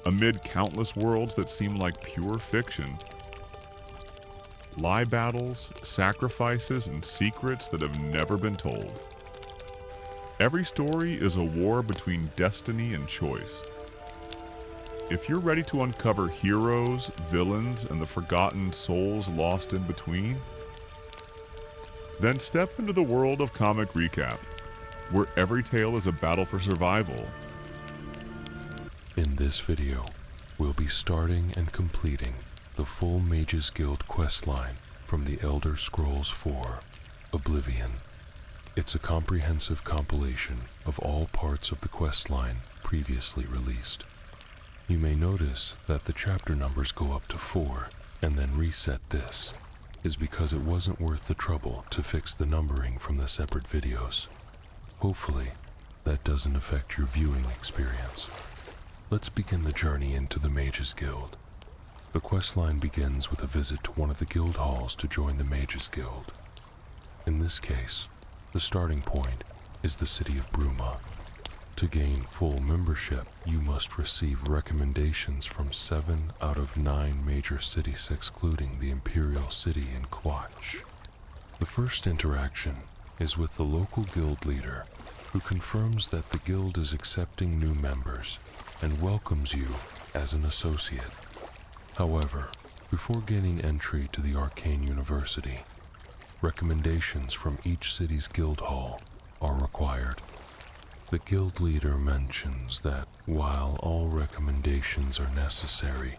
Amid countless worlds that seem like pure fiction, lie battles, sacrifices, and secrets that have never been told. Every story is a war between destiny and choice. If you're ready to uncover heroes, villains, and the forgotten souls lost in between, then step into the world of Comic Recap, where every tale is a battle for survival. In this video, we'll be starting and completing the full Mages Guild questline from the Elder Scrolls IV: Oblivion. It's a comprehensive compilation of all parts of the questline previously released. You may notice that the chapter numbers go up to 4 and then reset. This is because it wasn't worth the trouble to fix the numbering from the separate videos. Hopefully, that doesn't affect your viewing experience. Let's begin the journey into the Mages Guild. The questline begins with a visit to one of the guild halls to join the Mages Guild. In this case, the starting point is the city of Bruma. To gain full membership, you must receive recommendations from 7 out of 9 major cities excluding the Imperial City in Quatch. The first interaction is with the local guild leader, who confirms that the guild is accepting new members and welcomes you as an associate. However, before gaining entry to the Arcane University, recommendations from each city's guild hall are required. The guild leader mentions that while all recommendations are necessary,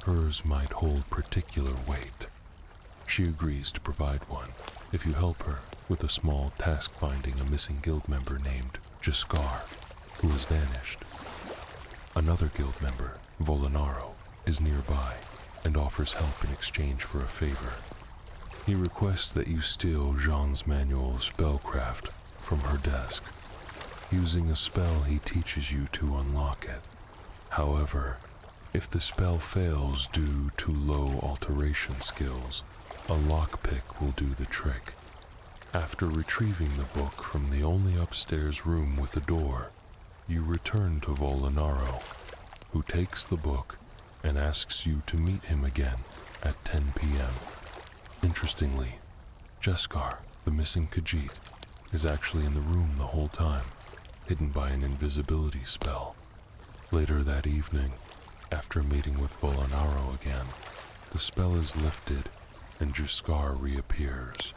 hers might hold particular weight. She agrees to provide one if you help her with a small task finding a missing guild member named Jaskar, who has vanished. Another guild member, Volanaro, is nearby and offers help in exchange for a favor. He requests that you steal Jean's manual of spellcraft from her desk. Using a spell, he teaches you to unlock it. However, if the spell fails due to low alteration skills, a lockpick will do the trick. After retrieving the book from the only upstairs room with a door, you return to Volanaro, who takes the book and asks you to meet him again at 10 p.m. Interestingly, Jaskar, the missing Khajiit, is actually in the room the whole time, hidden by an invisibility spell. Later that evening, after meeting with Volanaro again, the spell is lifted and Jaskar reappears,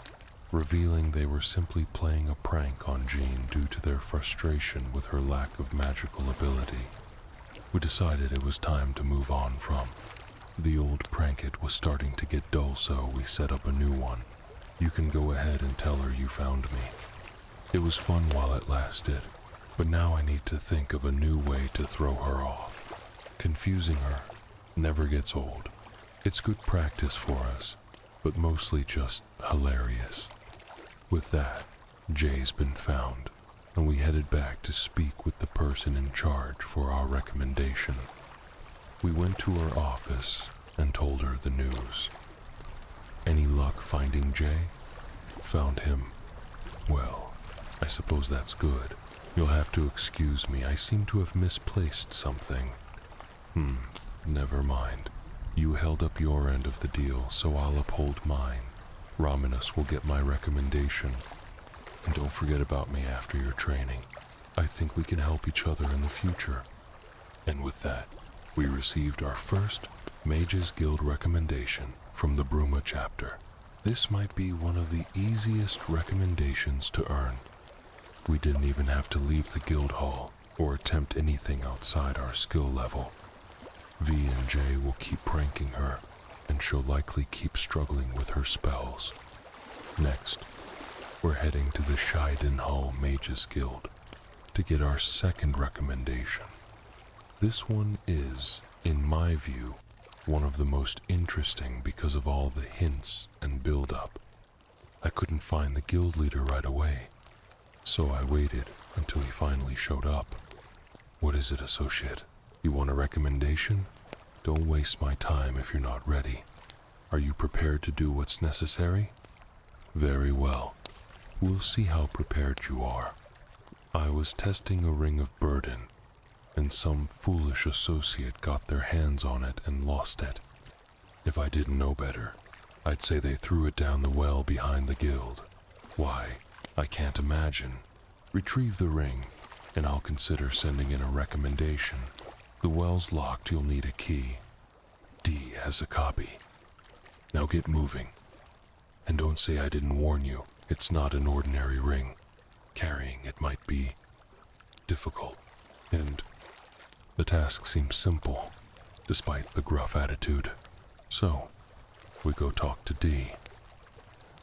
revealing they were simply playing a prank on Jean due to their frustration with her lack of magical ability. We decided it was time to move on from. The old prank it was starting to get dull, so we set up a new one. You can go ahead and tell her you found me. It was fun while it lasted, but now I need to think of a new way to throw her off. Confusing her never gets old. It's good practice for us, but mostly just hilarious. With that, Jay's been found, and we headed back to speak with the person in charge for our recommendation. We went to her office and told her the news. Any luck finding Jay? Found him. Well, I suppose that's good. You'll have to excuse me, I seem to have misplaced something. Never mind. You held up your end of the deal, so I'll uphold mine. Romanus will get my recommendation. And don't forget about me after your training. I think we can help each other in the future. And with that, we received our first Mages Guild recommendation from the Bruma chapter. This might be one of the easiest recommendations to earn. We didn't even have to leave the guild hall or attempt anything outside our skill level. V and J will keep pranking her, and she'll likely keep struggling with her spells. Next, we're heading to the Scheiden Hall Mages Guild to get our second recommendation. This one is, in my view, one of the most interesting because of all the hints and build-up. I couldn't find the guild leader right away, so I waited until he finally showed up. What is it, associate? You want a recommendation? Don't waste my time if you're not ready. Are you prepared to do what's necessary? Very well. We'll see how prepared you are. I was testing a ring of burden. and some foolish associate got their hands on it and lost it. If I didn't know better, I'd say they threw it down the well behind the guild. Why, I can't imagine. Retrieve the ring, and I'll consider sending in a recommendation. The well's locked, you'll need a key. D has a copy. Now get moving. And don't say I didn't warn you. It's not an ordinary ring. Carrying it might be difficult. And the task seems simple, despite the gruff attitude. So, we go talk to D.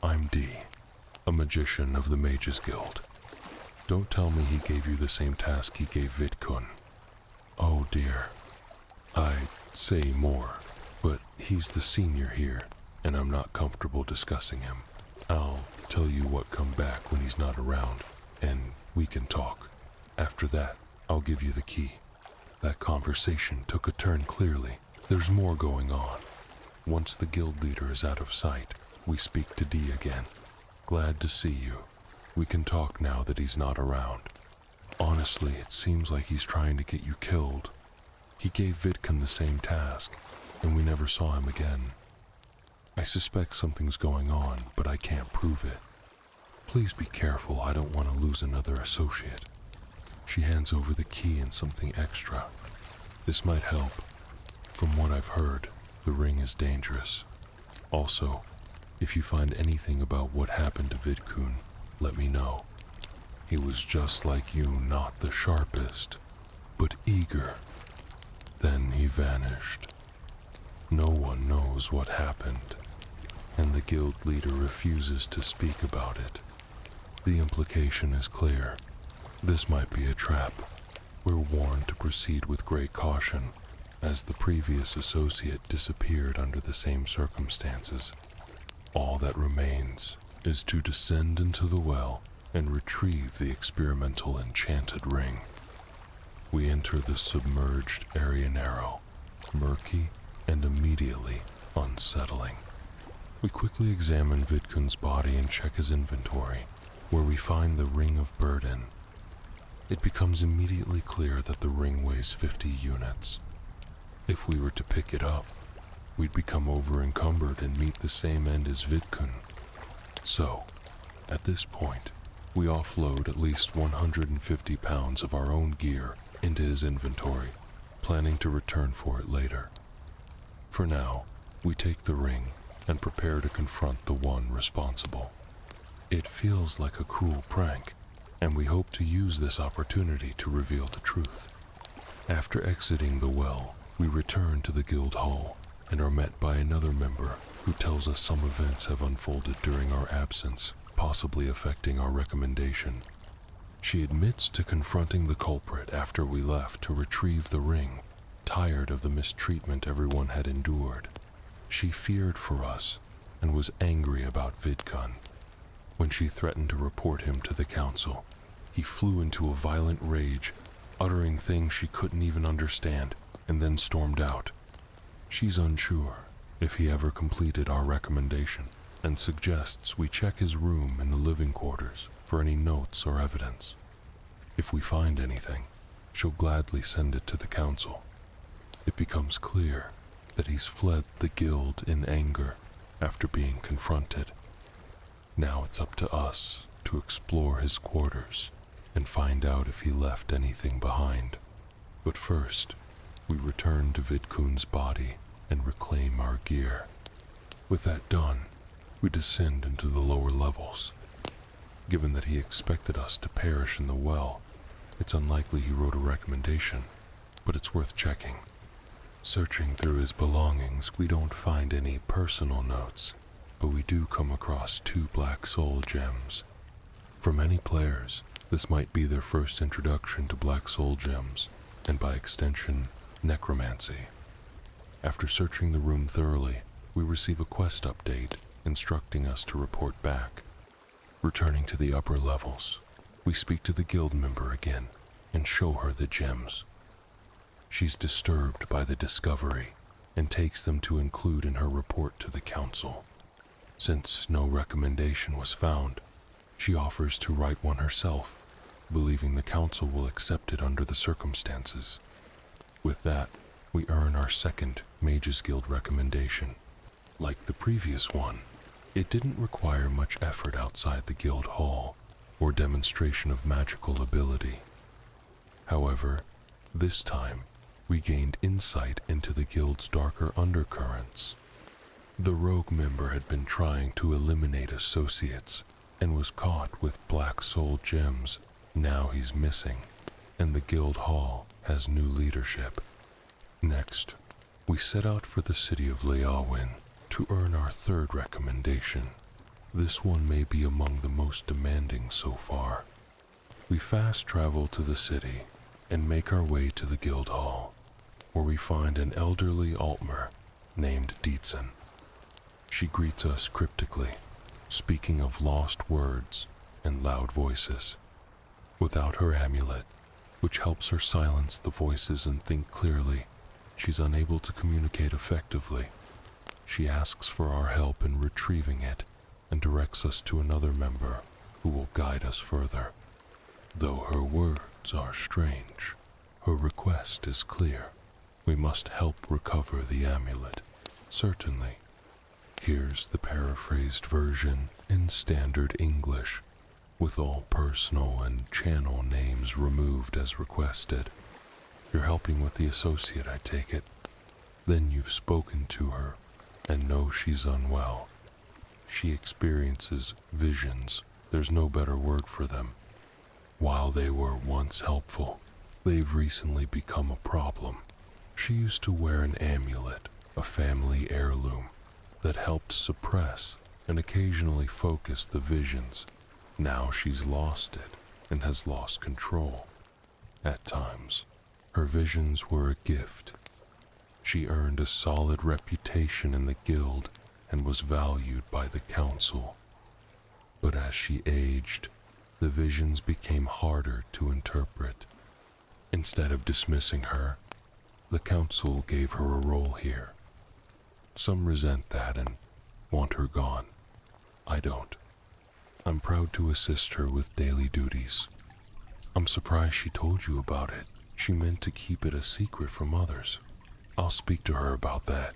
I'm D, a magician of the Mages Guild. Don't tell me he gave you the same task he gave Vidkun. Oh dear. I'd say more, but he's the senior here, and I'm not comfortable discussing him. I'll tell you what come back when he's not around, and we can talk. After that, I'll give you the key. That conversation took a turn clearly. There's more going on. Once the guild leader is out of sight, we speak to D again. Glad to see you. We can talk now that he's not around. Honestly, it seems like he's trying to get you killed. He gave Vidkun the same task, and we never saw him again. I suspect something's going on, but I can't prove it. Please be careful, I don't want to lose another associate. She hands over the key and something extra. This might help. From what I've heard, the ring is dangerous. Also, if you find anything about what happened to Vidkun, let me know. He was just like you, not the sharpest, but eager. Then he vanished. No one knows what happened, and the guild leader refuses to speak about it. The implication is clear. This might be a trap. We're warned to proceed with great caution, as the previous associate disappeared under the same circumstances. All that remains is to descend into the well and retrieve the experimental enchanted ring. We enter the submerged area narrow, murky and immediately unsettling. We quickly examine Vidkun's body and check his inventory, where we find the Ring of Burden. It becomes immediately clear that the ring weighs 50 units. If we were to pick it up, we'd become over-encumbered and meet the same end as Vidkun. So, at this point, we offload at least 150 pounds of our own gear into his inventory, planning to return for it later. For now, we take the ring and prepare to confront the one responsible. It feels like a cruel prank, and we hope to use this opportunity to reveal the truth. After exiting the well, we return to the guild hall and are met by another member who tells us some events have unfolded during our absence, possibly affecting our recommendation. She admits to confronting the culprit after we left to retrieve the ring, tired of the mistreatment everyone had endured. She feared for us and was angry about Vidkun. When she threatened to report him to the council, he flew into a violent rage, uttering things she couldn't even understand, and then stormed out. She's unsure if he ever completed our recommendation and suggests we check his room in the living quarters for any notes or evidence. If we find anything, she'll gladly send it to the council. It becomes clear that he's fled the guild in anger after being confronted. Now it's up to us to explore his quarters and find out if he left anything behind. But first, we return to Vidkun's body and reclaim our gear. With that done, we descend into the lower levels. Given that he expected us to perish in the well, it's unlikely he wrote a recommendation, but it's worth checking. Searching through his belongings, we don't find any personal notes, but we do come across 2 black soul gems. For many players, this might be their first introduction to black soul gems, and by extension, necromancy. After searching the room thoroughly, we receive a quest update instructing us to report back. Returning to the upper levels, we speak to the guild member again and show her the gems. She's disturbed by the discovery and takes them to include in her report to the council. Since no recommendation was found, she offers to write one herself, believing the council will accept it under the circumstances. With that, we earn our second Mages Guild recommendation. Like the previous one, it didn't require much effort outside the guild hall or demonstration of magical ability. However, this time, we gained insight into the guild's darker undercurrents. The rogue member had been trying to eliminate associates and was caught with black soul gems. Now he's missing, and the guild hall has new leadership. Next, we set out for the city of Leawin to earn our third recommendation. This one may be among the most demanding so far. We fast travel to the city and make our way to the guild hall, where we find an elderly Altmer named Dietzen. She greets us cryptically, speaking of lost words and loud voices. Without her amulet, which helps her silence the voices and think clearly, she's unable to communicate effectively. She asks for our help in retrieving it and directs us to another member who will guide us further. Though her words are strange, her request is clear. We must help recover the amulet. Certainly. Here's the paraphrased version in standard English, with all personal and channel names removed as requested. You're helping with the associate, I take it. Then you've spoken to her and know she's unwell. She experiences visions. There's no better word for them. While they were once helpful, they've recently become a problem. She used to wear an amulet, a family heirloom, that helped suppress and occasionally focus the visions. Now she's lost it and has lost control. At times, her visions were a gift. She earned a solid reputation in the guild and was valued by the council. But as she aged, the visions became harder to interpret. Instead of dismissing her, the council gave her a role here. Some resent that and want her gone. I don't. I'm proud to assist her with daily duties. I'm surprised she told you about it. She meant to keep it a secret from others. I'll speak to her about that.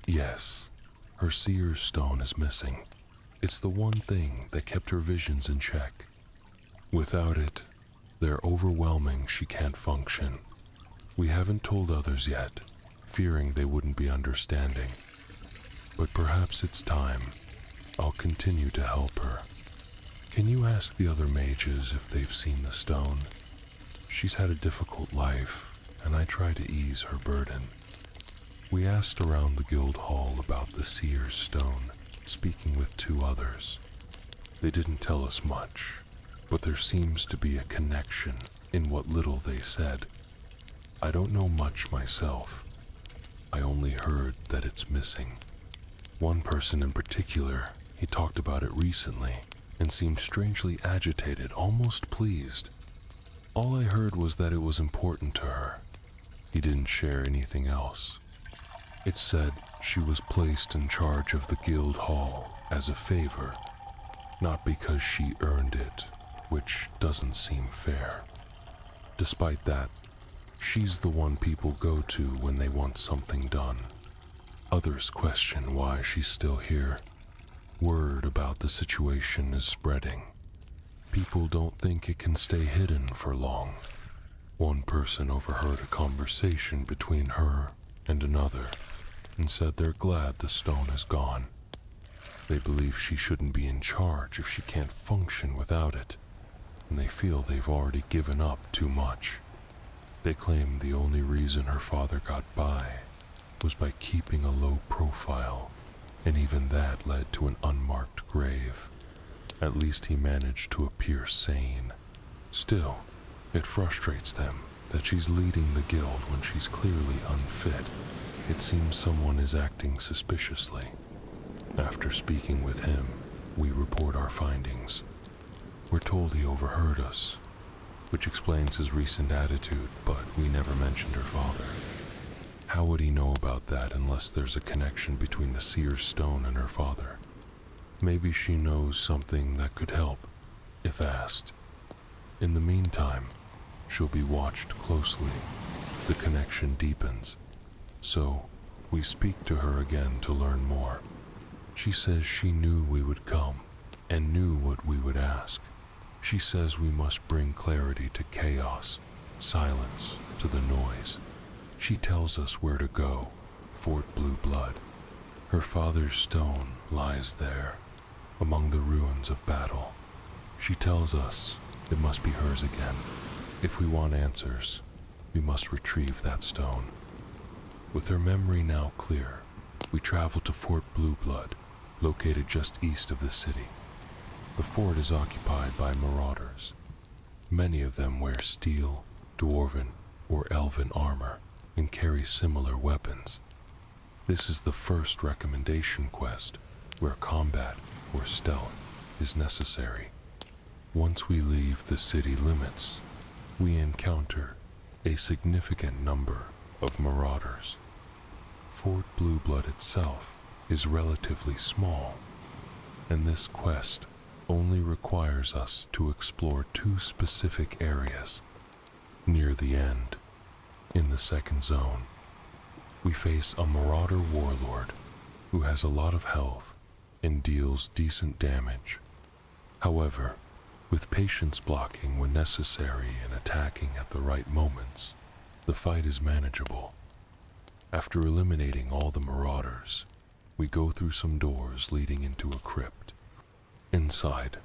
Yes, her seer's stone is missing. It's the one thing that kept her visions in check. Without it, they're overwhelming. She can't function. We haven't told others yet, fearing they wouldn't be understanding. But perhaps it's time. I'll continue to help her. Can you ask the other mages if they've seen the stone? She's had a difficult life, and I try to ease her burden. We asked around the guild hall about the seer's stone, speaking with 2 others. They didn't tell us much, but there seems to be a connection in what little they said. I don't know much myself. I only heard that it's missing. One person in particular, he talked about it recently and seemed strangely agitated, almost pleased. All I heard was that it was important to her. He didn't share anything else. It said she was placed in charge of the guild hall as a favor, not because she earned it, which doesn't seem fair. Despite that, she's the one people go to when they want something done. Others question why she's still here. Word about the situation is spreading. People don't think it can stay hidden for long. One person overheard a conversation between her and another and said they're glad the stone is gone. They believe she shouldn't be in charge if she can't function without it, and they feel they've already given up too much. They claim the only reason her father got by was by keeping a low profile, and even that led to an unmarked grave. At least he managed to appear sane. Still, it frustrates them that she's leading the guild when she's clearly unfit. It seems someone is acting suspiciously. After speaking with him, we report our findings. We're told he overheard us, which explains his recent attitude, but we never mentioned her father. How would he know about that unless there's a connection between the seer's stone and her father? Maybe she knows something that could help, if asked. In the meantime, she'll be watched closely. The connection deepens. So, we speak to her again to learn more. She says she knew we would come and knew what we would ask. She says we must bring clarity to chaos, silence to the noise. She tells us where to go, Fort Blue Blood. Her father's stone lies there, among the ruins of battle. She tells us it must be hers again. If we want answers, we must retrieve that stone. With her memory now clear, we travel to Fort Blue Blood, located just east of the city. The fort is occupied by marauders. Many of them wear steel, dwarven, or elven armor and carry similar weapons. This is the first recommendation quest where combat or stealth is necessary. Once we leave the city limits, we encounter a significant number of marauders. Fort Blue Blood itself is relatively small, and this quest only requires us to explore 2 specific areas. Near the end, in the second zone, we face a marauder warlord who has a lot of health and deals decent damage. However, with patience blocking when necessary and attacking at the right moments, the fight is manageable. After eliminating all the marauders, we go through some doors leading into a crypt. Inside,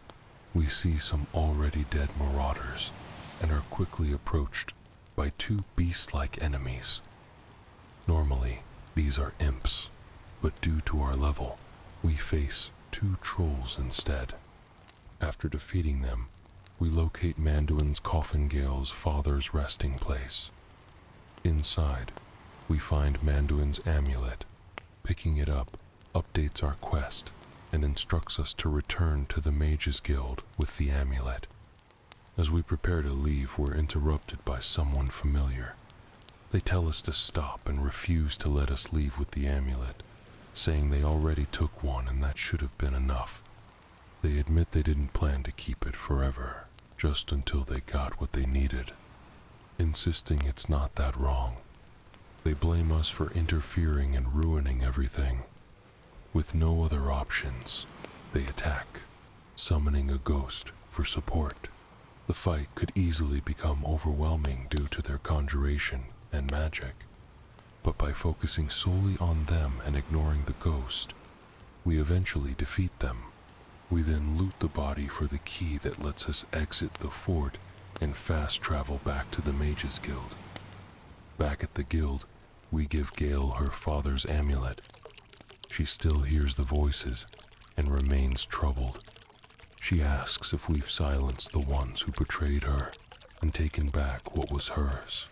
we see some already dead marauders and are quickly approached by 2 beast-like enemies. Normally, these are imps, but due to our level, we face 2 trolls instead. After defeating them, we locate Manduin's Coffin Gale's father's resting place. Inside, we find Manduin's amulet. Picking it up updates our quest and instructs us to return to the Mages Guild with the amulet. As we prepare to leave, we're interrupted by someone familiar. They tell us to stop and refuse to let us leave with the amulet, saying they already took one and that should have been enough. They admit they didn't plan to keep it forever, just until they got what they needed, insisting it's not that wrong. They blame us for interfering and ruining everything. With no other options, they attack, summoning a ghost for support. The fight could easily become overwhelming due to their conjuration and magic, but by focusing solely on them and ignoring the ghost, we eventually defeat them. We then loot the body for the key that lets us exit the fort and fast travel back to the Mages Guild. Back at the guild, we give Gale her father's amulet. She still hears the voices and remains troubled. She asks if we've silenced the ones who betrayed her and taken back what was hers.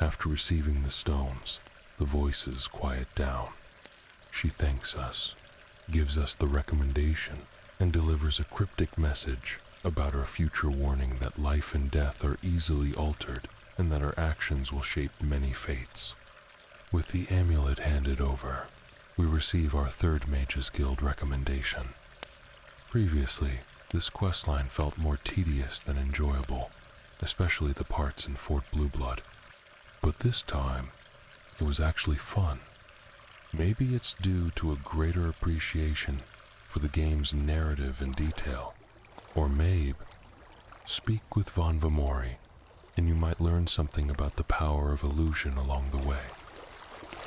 After receiving the stones, the voices quiet down. She thanks us, gives us the recommendation, and delivers a cryptic message about our future, warning that life and death are easily altered and that our actions will shape many fates. With the amulet handed over, we receive our 3rd Mages Guild recommendation. Previously, this questline felt more tedious than enjoyable, especially the parts in Fort Blue Blood. But this time, it was actually fun. Maybe it's due to a greater appreciation for the game's narrative and detail. Or maybe, speak with Von Vamori, and you might learn something about the power of illusion along the way.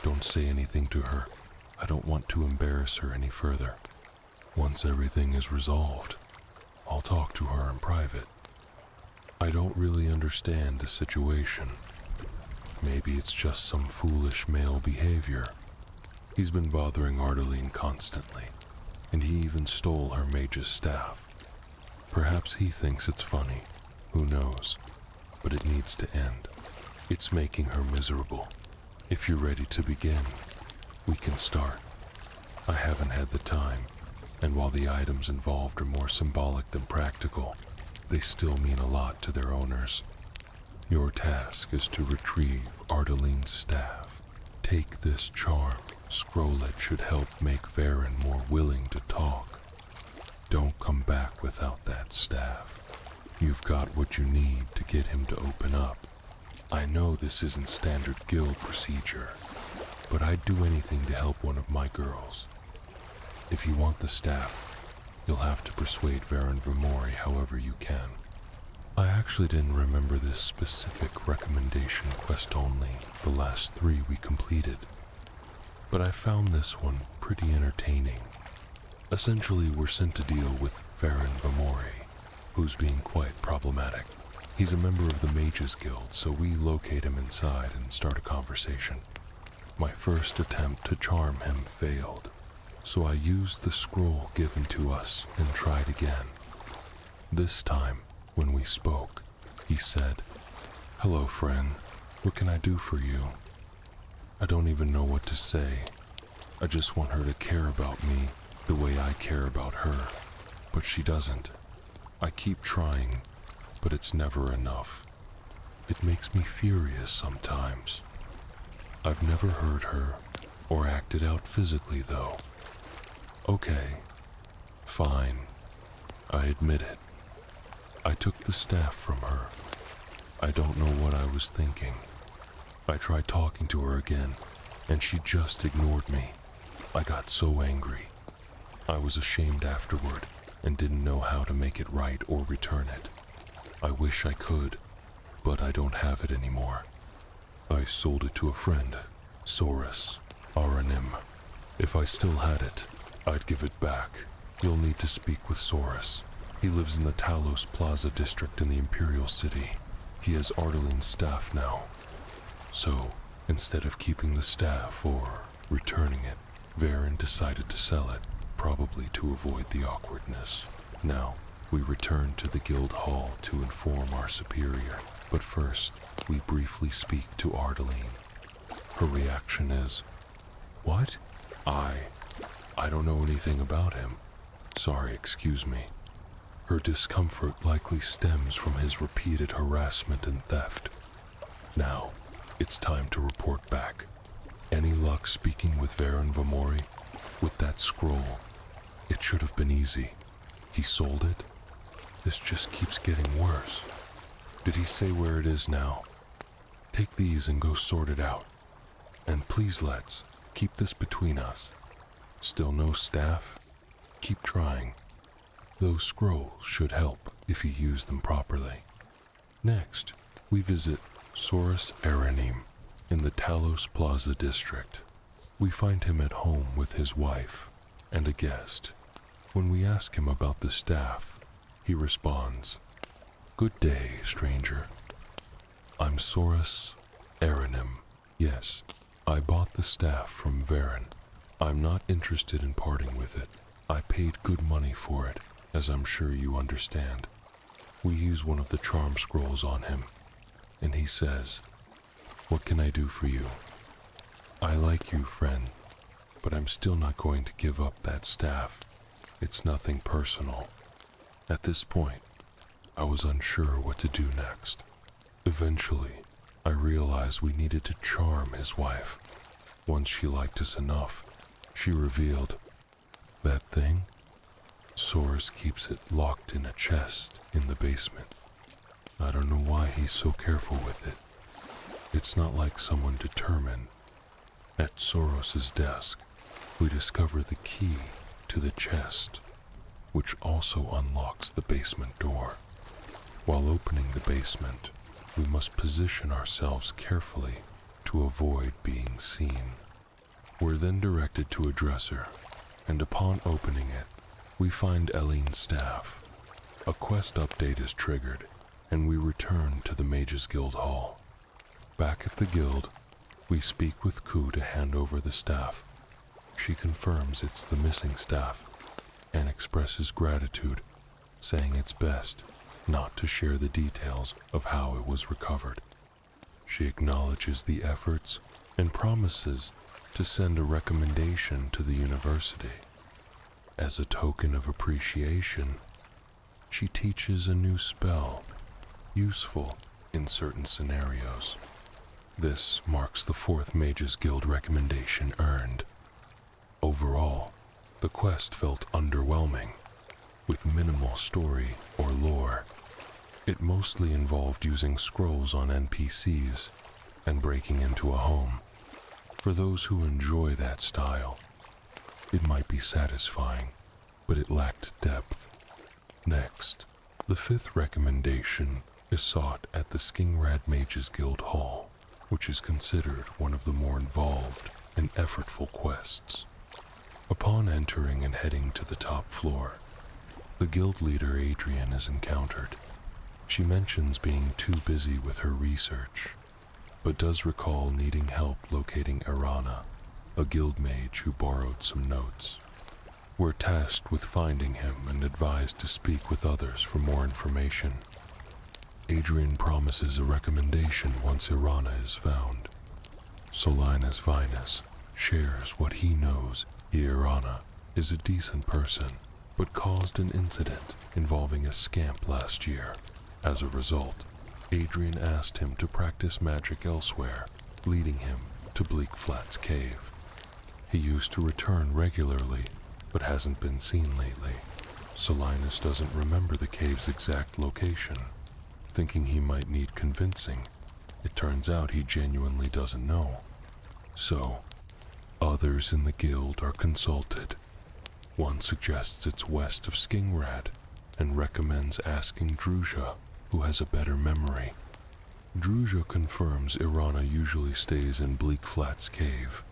Don't say anything to her. I don't want to embarrass her any further. Once everything is resolved, I'll talk to her in private. I don't really understand the situation. Maybe it's just some foolish male behavior. He's been bothering Ardeline constantly, and he even stole her mage's staff. Perhaps he thinks it's funny, who knows, but it needs to end. It's making her miserable. If you're ready to begin, we can start. I haven't had the time, and while the items involved are more symbolic than practical, they still mean a lot to their owners. Your task is to retrieve Ardeline's staff. Take this charm. Scroll it should help make Varen more willing to talk. Don't come back without that staff. You've got what you need to get him to open up. I know this isn't standard guild procedure, but I'd do anything to help one of my girls. If you want the staff, you'll have to persuade Varen Vermori however you can. I actually didn't remember this specific recommendation quest only the last 3 we completed, but I found this one pretty entertaining. Essentially, we're sent to deal with Varen Vermori, who's being quite problematic. He's a member of the Mages Guild, so we locate him inside and start a conversation. My first attempt to charm him failed, so I used the scroll given to us and tried again. This time, when we spoke, he said, "Hello, friend. What can I do for you?" I don't even know what to say. I just want her to care about me the way I care about her, but she doesn't. I keep trying, but it's never enough. It makes me furious sometimes. I've never hurt her or acted out physically, though. Okay, fine. I admit it. I took the staff from her. I don't know what I was thinking. I tried talking to her again, and she just ignored me. I got so angry. I was ashamed afterward and didn't know how to make it right or return it. I wish I could, but I don't have it anymore. I sold it to a friend, Saurus, Aranim. If I still had it, I'd give it back. You'll need to speak with Saurus. He lives in the Talos Plaza district in the Imperial City. He has Ardaline's staff now. So, instead of keeping the staff or returning it, Varen decided to sell it, probably to avoid the awkwardness. Now, we return to the guild hall to inform our superior, but first, we briefly speak to Ardaline. Her reaction is, "What? I don't know anything about him. Sorry, excuse me." Her discomfort likely stems from his repeated harassment and theft. Now, it's time to report back. Any luck speaking with Varen Vermori? With that scroll, it should have been easy. He sold it? This just keeps getting worse. Did he say where it is now? Take these and go sort it out. And please let's keep this between us. Still no staff? Keep trying. Those scrolls should help if you use them properly. Next, we visit Saurus Aranim in the Talos Plaza district. We find him at home with his wife and a guest. When we ask him about the staff, he responds, "Good day, stranger. I'm Saurus Aranim. Yes, I bought the staff from Varen. I'm not interested in parting with it. I paid good money for it, as I'm sure you understand." We use one of the charm scrolls on him, and he says, "What can I do for you?" "I like you, friend, but I'm still not going to give up that staff. It's nothing personal." At this point, I was unsure what to do next. Eventually, I realized we needed to charm his wife. Once she liked us enough, she revealed, "That thing? Saurus keeps it locked in a chest in the basement. I don't know why he's so careful with it. It's not like someone determined. At Saurus's desk, we discover the key to the chest, which also unlocks the basement door. While opening the basement, we must position ourselves carefully to avoid being seen. We're then directed to a dresser, and upon opening it, we find Eline's staff. A quest update is triggered, and we return to the Mages Guild Hall. Back at the guild, we speak with Ku to hand over the staff. She confirms it's the missing staff, and expresses gratitude, saying it's best not to share the details of how it was recovered. She acknowledges the efforts and promises to send a recommendation to the university. As a token of appreciation, she teaches a new spell, useful in certain scenarios. This marks the 4th Mages Guild recommendation earned. Overall, the quest felt underwhelming, with minimal story or lore. It mostly involved using scrolls on NPCs and breaking into a home. For those who enjoy that style, it might be satisfying, but it lacked depth. Next, the fifth recommendation is sought at the Skingrad Mages Guild Hall, which is considered one of the more involved and effortful quests. Upon entering and heading to the top floor, the guild leader Adrian is encountered. She mentions being too busy with her research, but does recall needing help locating Irana, a guild mage who borrowed some notes. We're tasked with finding him and advised to speak with others for more information. Adrian promises a recommendation once Irana is found. Solinus Vinus shares what he knows. Irana is a decent person, but caused an incident involving a scamp last year. As a result, Adrian asked him to practice magic elsewhere, leading him to Bleak Flat's cave. He used to return regularly, but hasn't been seen lately. Solinus doesn't remember the cave's exact location. Thinking he might need convincing, it turns out he genuinely doesn't know. So, others in the guild are consulted. One suggests it's west of Skingrad and recommends asking Druzha, who has a better memory. Druzha confirms Irana usually stays in Bleak Flat's cave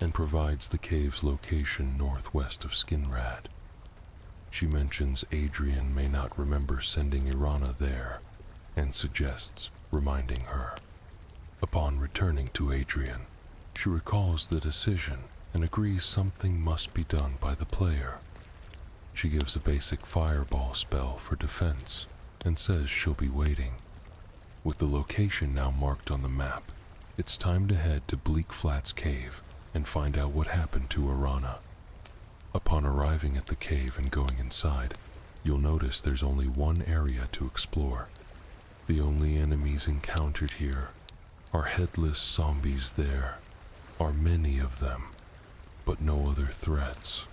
and provides the cave's location northwest of Skingrad. She mentions Adrian may not remember sending Irana there and suggests reminding her. Upon returning to Adrian, she recalls the decision and agrees something must be done by the player. She gives a basic fireball spell for defense and says she'll be waiting. With the location now marked on the map, it's time to head to Bleak Flat's cave and find out what happened to Irana. Upon arriving at the cave and going inside, you'll notice there's only one area to explore. The only enemies encountered here are headless zombies. There are many of them, but no other threats.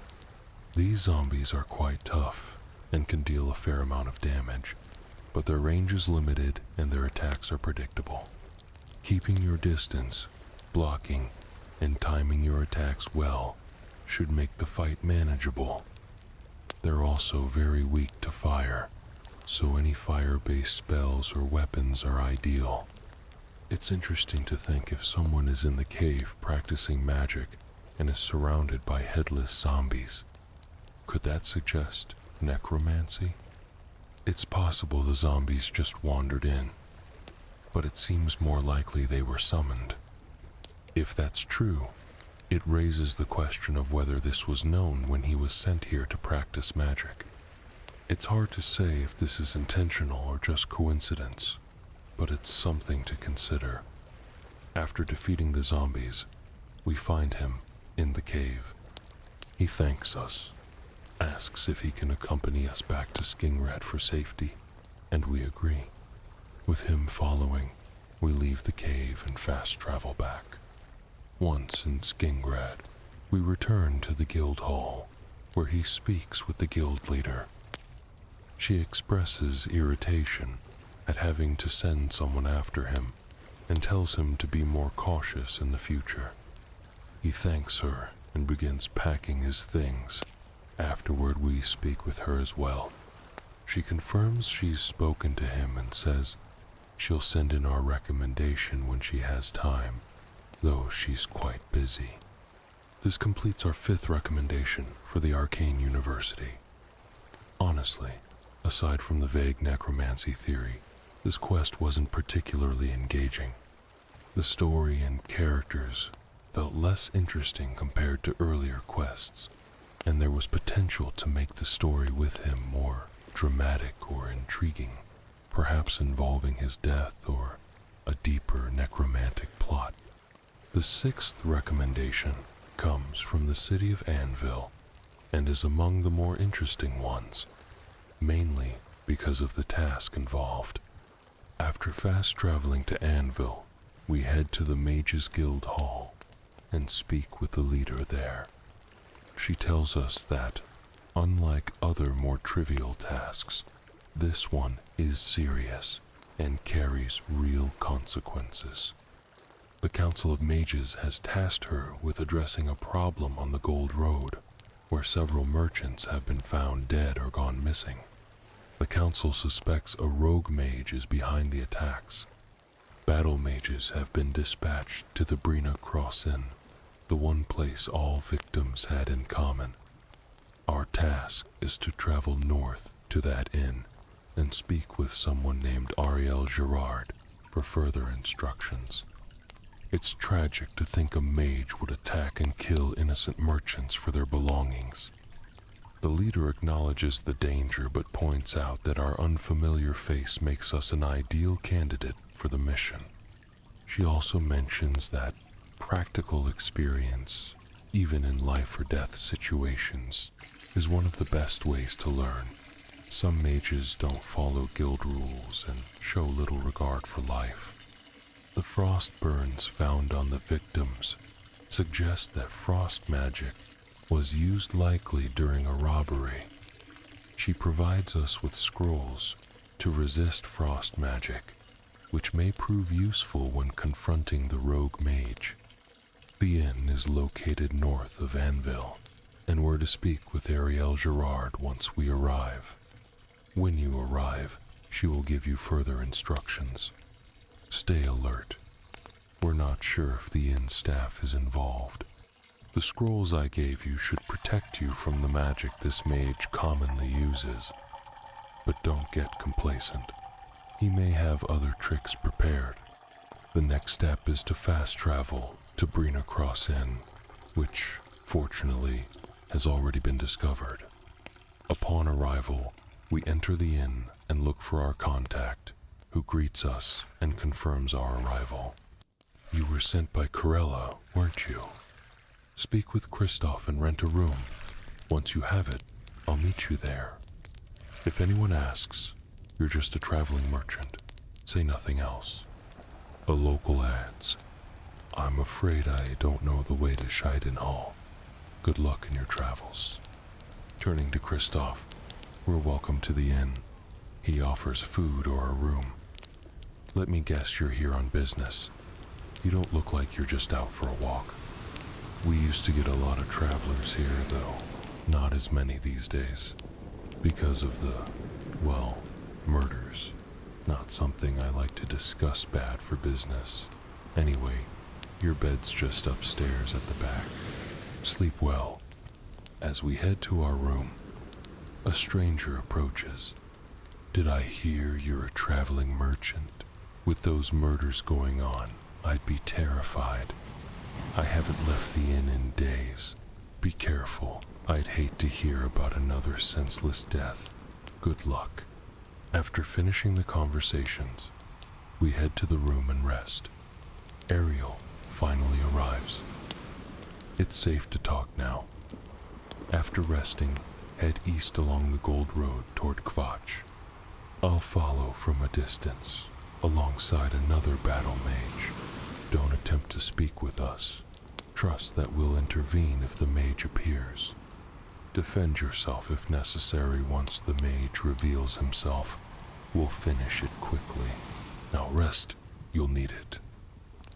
These zombies are quite tough and can deal a fair amount of damage, but their range is limited and their attacks are predictable. Keeping your distance, blocking, and timing your attacks well should make the fight manageable. They're also very weak to fire, so any fire-based spells or weapons are ideal. It's interesting to think if someone is in the cave practicing magic and is surrounded by headless zombies, could that suggest necromancy? It's possible the zombies just wandered in, but it seems more likely they were summoned. If that's true, it raises the question of whether this was known when he was sent here to practice magic. It's hard to say if this is intentional or just coincidence, but it's something to consider. After defeating the zombies, we find him in the cave. He thanks us, asks if he can accompany us back to Skingrad for safety, and we agree. With him following, we leave the cave and fast travel back. Once in Skingrad, we return to the guild hall, where he speaks with the guild leader. She expresses irritation at having to send someone after him and tells him to be more cautious in the future. He thanks her and begins packing his things. Afterward, we speak with her as well. She confirms she's spoken to him and says she'll send in our recommendation when she has time, though she's quite busy. This completes our fifth recommendation for the Arcane University. Honestly, aside from the vague necromancy theory, this quest wasn't particularly engaging. The story and characters felt less interesting compared to earlier quests, and there was potential to make the story with him more dramatic or intriguing, perhaps involving his death or a deeper necromantic plot. The sixth recommendation comes from the city of Anvil and is among the more interesting ones, mainly because of the task involved. After fast traveling to Anvil, we head to the Mages Guild Hall and speak with the leader there. She tells us that, unlike other more trivial tasks, This one is serious and carries real consequences. The Council of Mages has tasked her with addressing a problem on the Gold Road, where several merchants have been found dead or gone missing. The Council suspects a rogue mage is behind the attacks. Battle mages have been dispatched to the Brina Cross Inn, the one place all victims had in common. Our task is to travel north to that inn and speak with someone named Ariel Girard for further instructions. It's tragic to think a mage would attack and kill innocent merchants for their belongings. The leader acknowledges the danger but points out that our unfamiliar face makes us an ideal candidate for the mission. She also mentions that practical experience, even in life or death situations, is one of the best ways to learn. Some mages don't follow guild rules and show little regard for life. The frost burns found on the victims suggest that frost magic was used likely during a robbery. She provides us with scrolls to resist frost magic, which may prove useful when confronting the rogue mage. The inn is located north of Anvil, and we're to speak with Ariel Girard once we arrive. When you arrive, she will give you further instructions. Stay alert. We're not sure if the inn staff is involved. The scrolls I gave you should protect you from the magic this mage commonly uses. But don't get complacent. He may have other tricks prepared. The next step is to fast travel to Brina Cross Inn, which, fortunately, has already been discovered. Upon arrival, we enter the inn and look for our contact, who greets us and confirms our arrival. You were sent by Corella, weren't you? Speak with Kristoff and rent a room. Once you have it, I'll meet you there. If anyone asks, you're just a traveling merchant. Say nothing else. A local adds, I'm afraid I don't know the way to Scheiden Hall. Good luck in your travels. Turning to Kristoff, we're welcome to the inn. He offers food or a room. Let me guess you're here on business. You don't look like you're just out for a walk. We used to get a lot of travelers here, though. Not as many these days. Because of the, well, murders. Not something I like to discuss bad for business. Anyway, your bed's just upstairs at the back. Sleep well. As we head to our room, a stranger approaches. Did I hear you're a traveling merchant? With those murders going on, I'd be terrified. I haven't left the inn in days. Be careful. I'd hate to hear about another senseless death. Good luck. After finishing the conversations, we head to the room and rest. Ariel finally arrives. It's safe to talk now. After resting, head east along the Gold Road toward Kvatch. I'll follow from a distance, alongside another battle mage. Don't attempt to speak with us. Trust that we'll intervene if the mage appears. Defend yourself if necessary once the mage reveals himself. We'll finish it quickly. Now rest, you'll need it.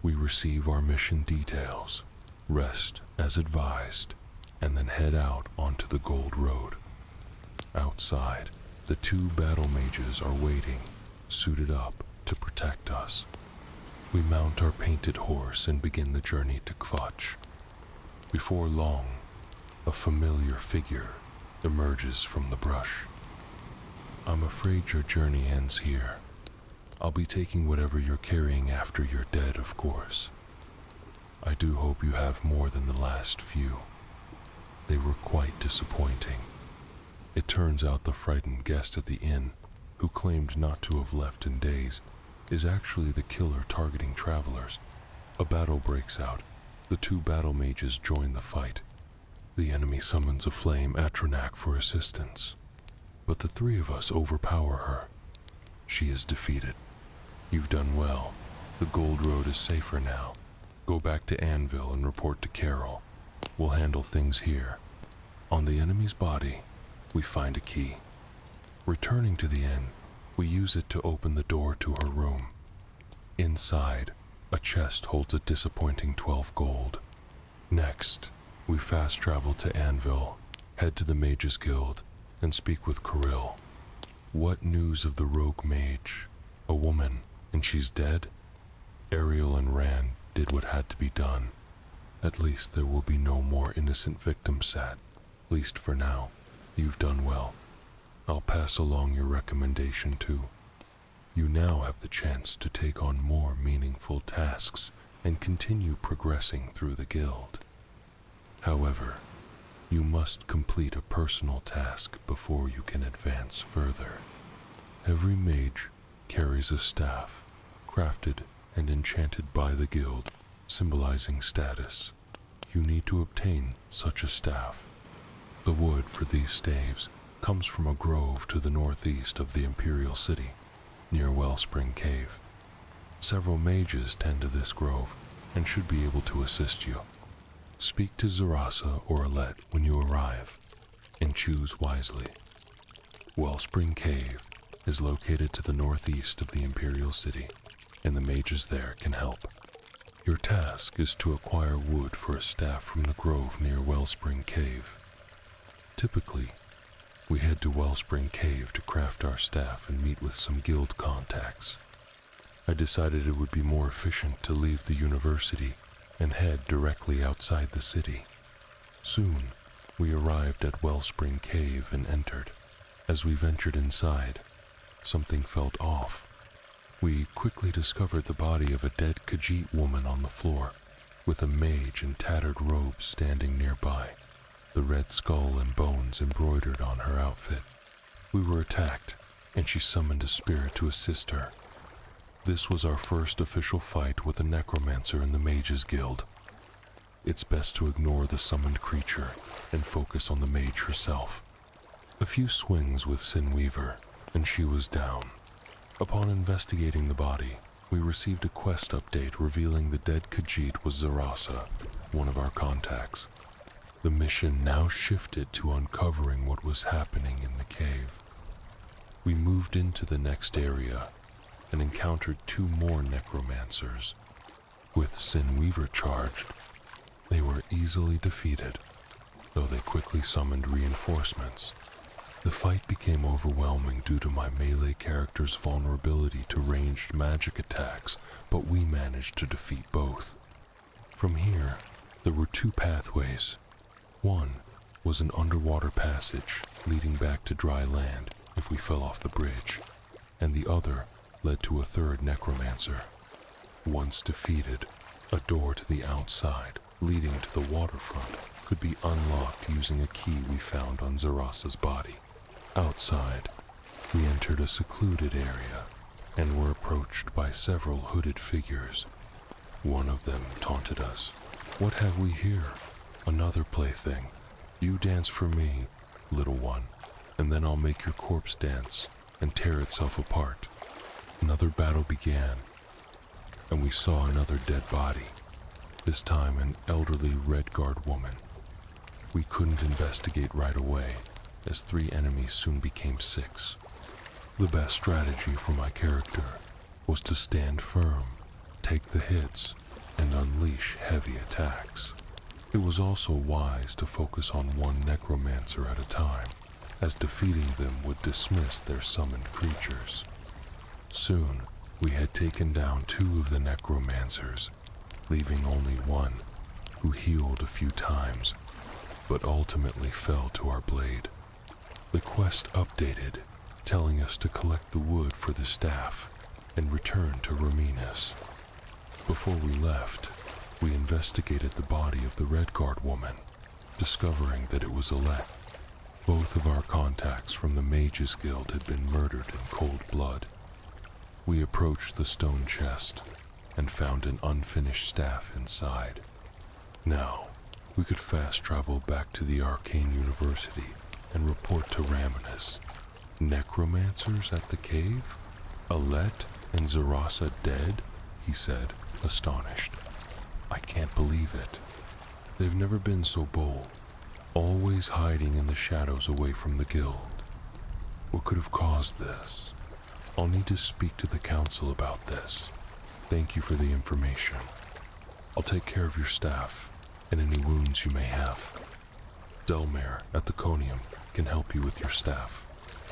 We receive our mission details, rest as advised, and then head out onto the Gold Road. Outside, the two battle mages are waiting, suited up to protect us. We mount our painted horse and begin the journey to Kvatch. Before long, a familiar figure emerges from the brush. I'm afraid your journey ends here. I'll be taking whatever you're carrying after you're dead, of course. I do hope you have more than the last few. They were quite disappointing. It turns out the frightened guest at the inn, who claimed not to have left in days, is actually the killer targeting travelers. A battle breaks out. The two battle mages join the fight. The enemy summons a flame Atronak for assistance, but the three of us overpower her. She is defeated. You've done well. The Gold Road is safer now. Go back to Anvil and report to Carol. We'll handle things here. On the enemy's body, we find a key. Returning to the inn, we use it to open the door to her room. Inside, a chest holds a disappointing 12 gold. Next, we fast travel to Anvil, head to the Mages Guild, and speak with Kirill. What news of the rogue mage? A woman, and she's dead? Ariel and Rand did what had to be done. At least there will be no more innocent victims set. At least for now. You've done well. I'll pass along your recommendation too. You now have the chance to take on more meaningful tasks and continue progressing through the guild. However, you must complete a personal task before you can advance further. Every mage carries a staff, crafted and enchanted by the guild, symbolizing status. You need to obtain such a staff. The wood for these staves comes from a grove to the northeast of the Imperial City, near Wellspring Cave. Several mages tend to this grove and should be able to assist you. Speak to Zarasa or Alette when you arrive, and choose wisely. Wellspring Cave is located to the northeast of the Imperial City, and the mages there can help. Your task is to acquire wood for a staff from the grove near Wellspring Cave. Typically, we head to Wellspring Cave to craft our staff and meet with some guild contacts. I decided it would be more efficient to leave the university and head directly outside the city. Soon, we arrived at Wellspring Cave and entered. As we ventured inside, something felt off. We quickly discovered the body of a dead Khajiit woman on the floor, with a mage in tattered robes standing nearby, the red skull and bones embroidered on her outfit. We were attacked, and she summoned a spirit to assist her. This was our first official fight with a necromancer in the Mages Guild. It's best to ignore the summoned creature and focus on the mage herself. A few swings with Sinweaver, and she was down. Upon investigating the body, we received a quest update revealing the dead Khajiit was Zarasa, one of our contacts. The mission now shifted to uncovering what was happening in the cave. We moved into the next area and encountered 2 more necromancers. With Sinweaver charged, they were easily defeated, though they quickly summoned reinforcements. The fight became overwhelming due to my melee character's vulnerability to ranged magic attacks, but we managed to defeat both. From here, there were 2 pathways. One was an underwater passage leading back to dry land if we fell off the bridge, and the other led to a 3rd necromancer. Once defeated, a door to the outside leading to the waterfront could be unlocked using a key we found on Zarasa's body. Outside, we entered a secluded area and were approached by several hooded figures. One of them taunted us. "What have we here? Another plaything. You dance for me, little one, and then I'll make your corpse dance and tear itself apart." Another battle began, and we saw another dead body, this time an elderly Redguard woman. We couldn't investigate right away, as 3 enemies soon became 6. The best strategy for my character was to stand firm, take the hits, and unleash heavy attacks. It was also wise to focus on one necromancer at a time, as defeating them would dismiss their summoned creatures. Soon, we had taken down 2 of the necromancers, leaving only one, who healed a few times, but ultimately fell to our blade. The quest updated, telling us to collect the wood for the staff and return to Raminus. Before we left, we investigated the body of the Redguard woman, discovering that it was Alette. Both of our contacts from the Mages Guild had been murdered in cold blood. We approached the stone chest and found an unfinished staff inside. Now, we could fast travel back to the Arcane University and report to Raminus. Necromancers at the cave? Alette and Zarasa dead? He said, astonished. I can't believe it. They've never been so bold, always hiding in the shadows away from the guild. What could have caused this? I'll need to speak to the council about this. Thank you for the information. I'll take care of your staff and any wounds you may have. Delmare at the Conium can help you with your staff.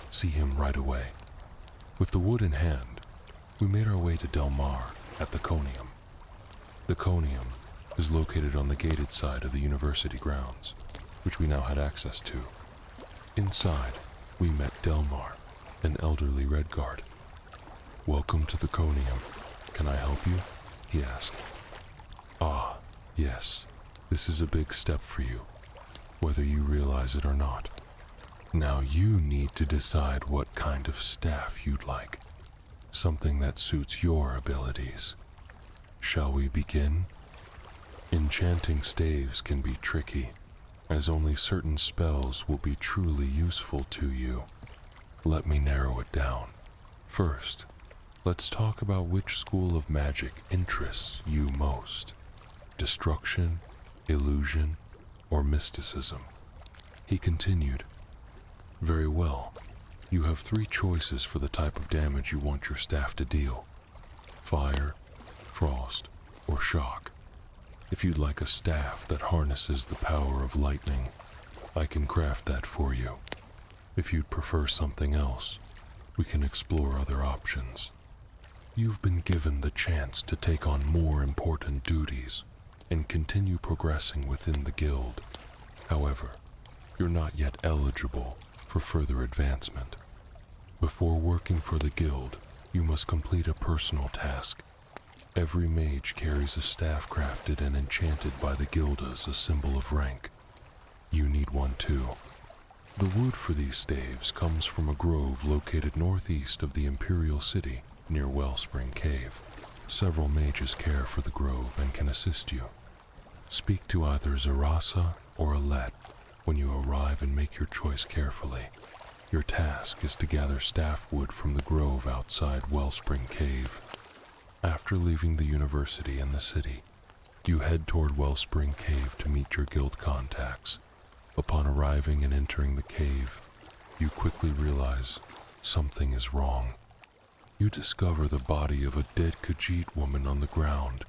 See him right away. With the wood in hand, we made our way to Delmar at the Conium. The Conium is located on the gated side of the university grounds, which we now had access to. Inside, we met Delmar, an elderly Redguard. "Welcome to the Conium. Can I help you?" he asked. "Ah, yes, this is a big step for you, whether you realize it or not. Now you need to decide what kind of staff you'd like, something that suits your abilities. Shall we begin?" Enchanting staves can be tricky, as only certain spells will be truly useful to you. Let me narrow it down. First, let's talk about which school of magic interests you most. Destruction, illusion, or mysticism. He continued, "Very well. You have 3 choices for the type of damage you want your staff to deal. Fire, frost, or shock. If you'd like a staff that harnesses the power of lightning, I can craft that for you. If you'd prefer something else, we can explore other options. You've been given the chance to take on more important duties and continue progressing within the guild. However, you're not yet eligible for further advancement. Before working for the guild, you must complete a personal task. Every mage carries a staff crafted and enchanted by the guild as a symbol of rank. You need one too. The wood for these staves comes from a grove located northeast of the Imperial City near Wellspring Cave. Several mages care for the grove and can assist you. Speak to either Zarasa or Alette when you arrive and make your choice carefully. Your task is to gather staff wood from the grove outside Wellspring Cave. After leaving the university and the city, you head toward Wellspring Cave to meet your guild contacts. Upon arriving and entering the cave, you quickly realize something is wrong. You discover the body of a dead Khajiit woman on the ground,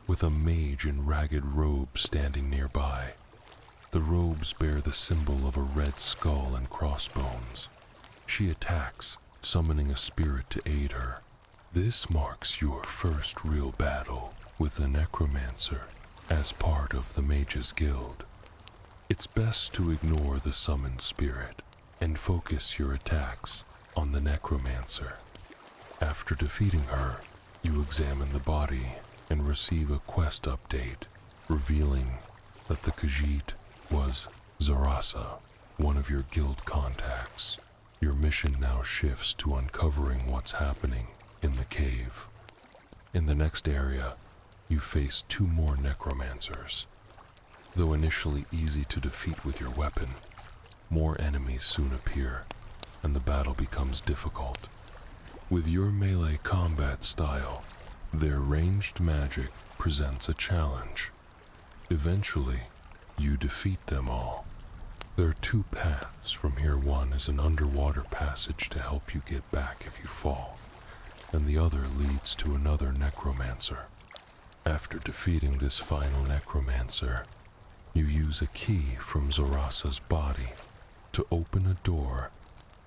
with a mage in ragged robes standing nearby. The robes bear the symbol of a red skull and crossbones. She attacks, summoning a spirit to aid her. This marks your first real battle with a necromancer as part of the Mages Guild. It's best to ignore the summoned spirit and focus your attacks on the necromancer. After defeating her, you examine the body and receive a quest update revealing that the Khajiit was Zarasa, one of your guild contacts. Your mission now shifts to uncovering what's happening in the cave. In the next area, you face 2 more necromancers. Though initially easy to defeat with your weapon, more enemies soon appear, and the battle becomes difficult. With your melee combat style, their ranged magic presents a challenge. Eventually, you defeat them all. There are 2 paths from here. One is an underwater passage to help you get back if you fall, and the other leads to another necromancer. After defeating this final necromancer, you use a key from Zarasa's body to open a door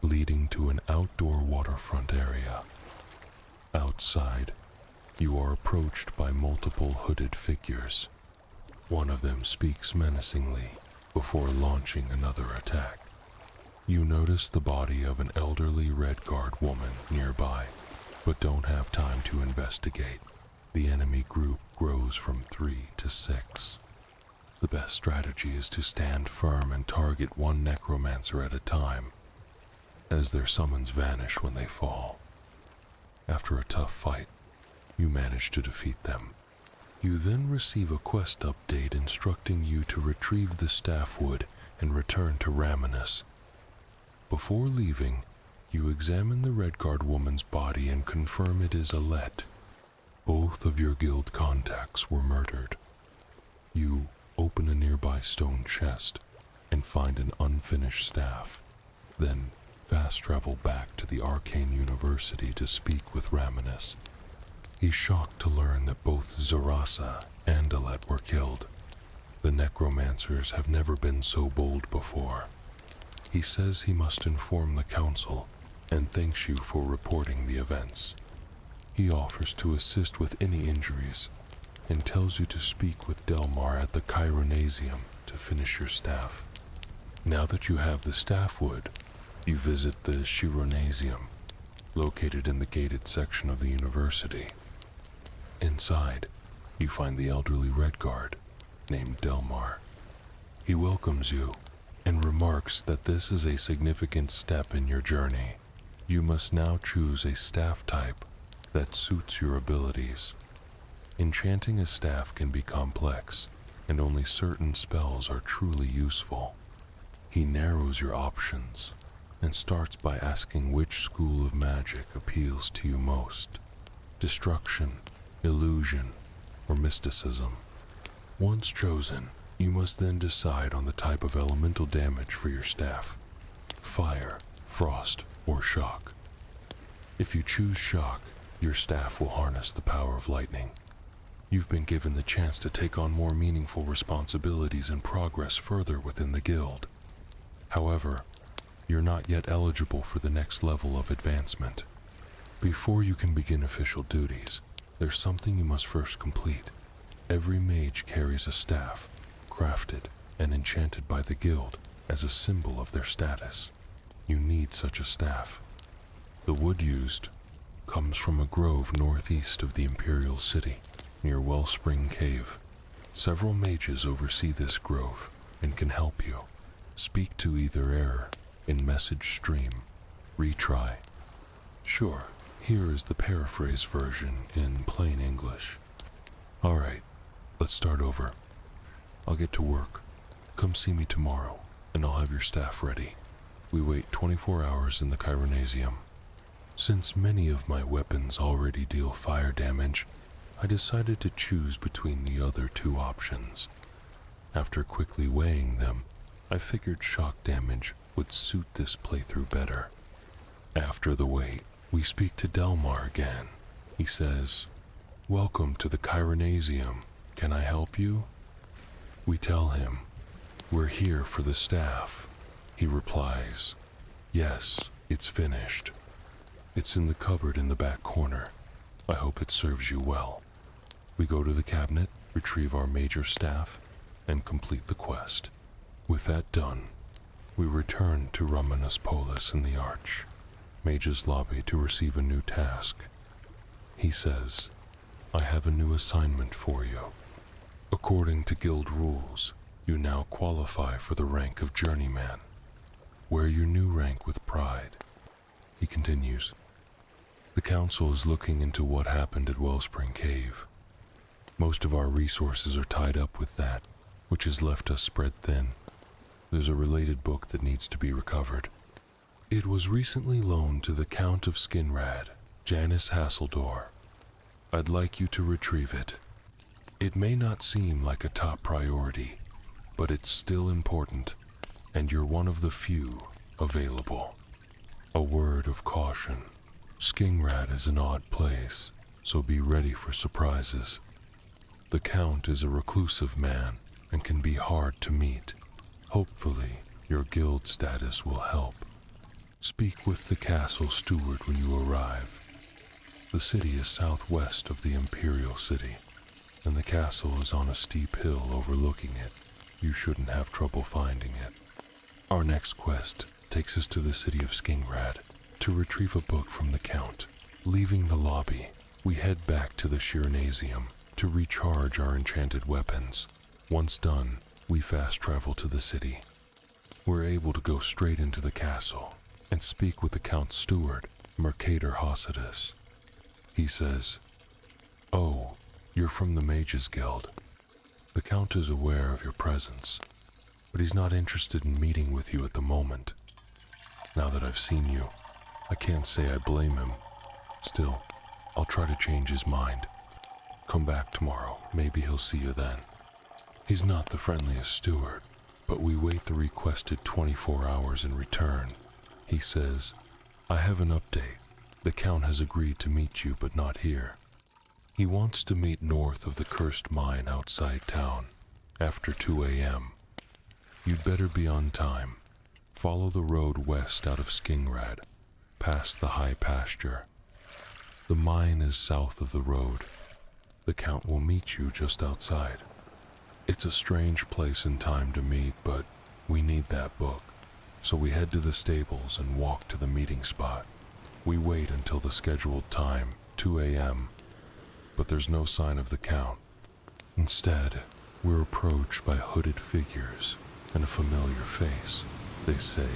leading to an outdoor waterfront area. Outside, you are approached by multiple hooded figures. One of them speaks menacingly before launching another attack. You notice the body of an elderly Redguard woman nearby, but don't have time to investigate. The enemy group grows from 3 to 6. The best strategy is to stand firm and target one necromancer at a time, as their summons vanish when they fall. After a tough fight, you manage to defeat them. You then receive a quest update instructing you to retrieve the staff wood and return to Raminus. Before leaving, you examine the Redguard woman's body and confirm it is Alette. Both of your guild contacts were murdered. You open a nearby stone chest and find an unfinished staff. Then, fast travel back to the Arcane University to speak with Raminus. He's shocked to learn that both Zarasa and Alet were killed. The necromancers have never been so bold before. He says he must inform the council and thanks you for reporting the events. He offers to assist with any injuries and tells you to speak with Delmar at the Chironasium to finish your staff. Now that you have the staff wood, you visit the Chironasium, located in the gated section of the university. Inside, you find the elderly Red Guard, named Delmar. He welcomes you and remarks that this is a significant step in your journey. You must now choose a staff type that suits your abilities. Enchanting a staff can be complex, and only certain spells are truly useful. He narrows your options and starts by asking which school of magic appeals to you most: destruction, illusion, or mysticism. Once chosen, you must then decide on the type of elemental damage for your staff: fire, frost, or shock. If you choose shock, your staff will harness the power of lightning. You've been given the chance to take on more meaningful responsibilities and progress further within the guild. However, you're not yet eligible for the next level of advancement. Before you can begin official duties, there's something you must first complete. Every mage carries a staff, crafted and enchanted by the guild as a symbol of their status. You need such a staff. The wood used comes from a grove northeast of the Imperial City, near Wellspring Cave. Several mages oversee this grove and can help you. Speak to either error in message stream. Retry. Sure, here is the paraphrase version in plain English. Alright, let's start over. I'll get to work. Come see me tomorrow, and I'll have your staff ready. We wait 24 hours in the Chironasium. Since many of my weapons already deal fire damage, I decided to choose between the other two options. After quickly weighing them, I figured shock damage would suit this playthrough better. After the wait, we speak to Delmar again. He says, "Welcome to the Chironasium. Can I help you?" We tell him, "We're here for the staff." He replies, "Yes, it's finished. It's in the cupboard in the back corner. I hope it serves you well." We go to the cabinet, retrieve our major staff, and complete the quest. With that done, we return to Raminus Polis in the Arch, Mage's Lobby, to receive a new task. He says, "I have a new assignment for you. According to guild rules, you now qualify for the rank of Journeyman. Wear your new rank with pride." He continues, "The council is looking into what happened at Wellspring Cave. Most of our resources are tied up with that, which has left us spread thin. There's a related book that needs to be recovered. It was recently loaned to the Count of Skinrad, Janice Hasseldor. I'd like you to retrieve it. It may not seem like a top priority, but it's still important, and you're one of the few available. A word of caution. Skinrad is an odd place, so be ready for surprises. The Count is a reclusive man and can be hard to meet. Hopefully, your guild status will help. Speak with the castle steward when you arrive. The city is southwest of the Imperial City, and the castle is on a steep hill overlooking it. You shouldn't have trouble finding it. Our next quest takes us to the city of Skinrad to retrieve a book from the Count. Leaving the lobby, we head back to the Chironasium to recharge our enchanted weapons. Once done, we fast travel to the city. We're able to go straight into the castle and speak with the Count's steward, Mercator Hossidus. He says, "Oh, you're from the Mages Guild. The Count is aware of your presence, but he's not interested in meeting with you at the moment. Now that I've seen you, I can't say I blame him. Still, I'll try to change his mind. Come back tomorrow, maybe he'll see you then." He's not the friendliest steward, but we wait the requested 24 hours in return. He says, "I have an update. The Count has agreed to meet you, but not here. He wants to meet north of the cursed mine outside town, after 2 a.m. You'd better be on time. Follow the road west out of Skingrad, past the high pasture. The mine is south of the road. The Count will meet you just outside. It's a strange place and time to meet, but we need that book. So we head to the stables and walk to the meeting spot. We wait until the scheduled time, 2 a.m., but there's no sign of the Count. Instead, we're approached by hooded figures and a familiar face. They say,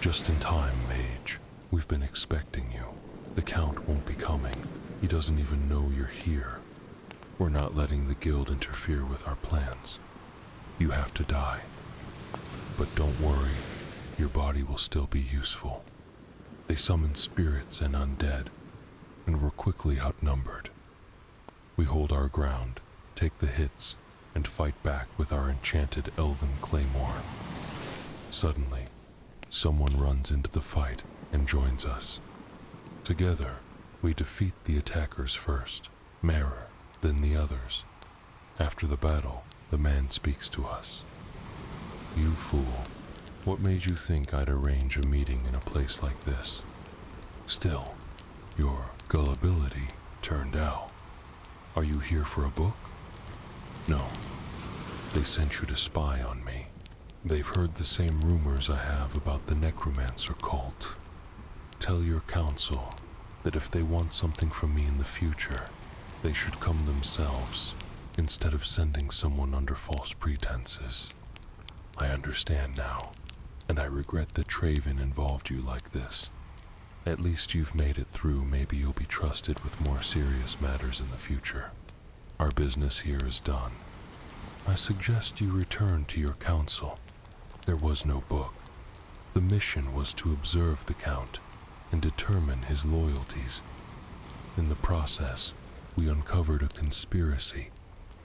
'Just in time, mage. We've been expecting you. The Count won't be coming. He doesn't even know you're here. We're not letting the guild interfere with our plans. You have to die. But don't worry, your body will still be useful.' They summon spirits and undead, and we're quickly outnumbered. We hold our ground, take the hits, and fight back with our enchanted elven claymore. Suddenly, someone runs into the fight and joins us. Together, we defeat the attackers first, Mara, then the others. After the battle, the man speaks to us. 'You fool. What made you think I'd arrange a meeting in a place like this? Still, your gullibility turned out. Are you here for a book? No. They sent you to spy on me. They've heard the same rumors I have about the necromancer cult. Tell your council that if they want something from me in the future, they should come themselves, instead of sending someone under false pretenses. I understand now, and I regret that Traven involved you like this. At least you've made it through. Maybe you'll be trusted with more serious matters in the future. Our business here is done. I suggest you return to your council. There was no book. The mission was to observe the Count and determine his loyalties. In the process, we uncovered a conspiracy,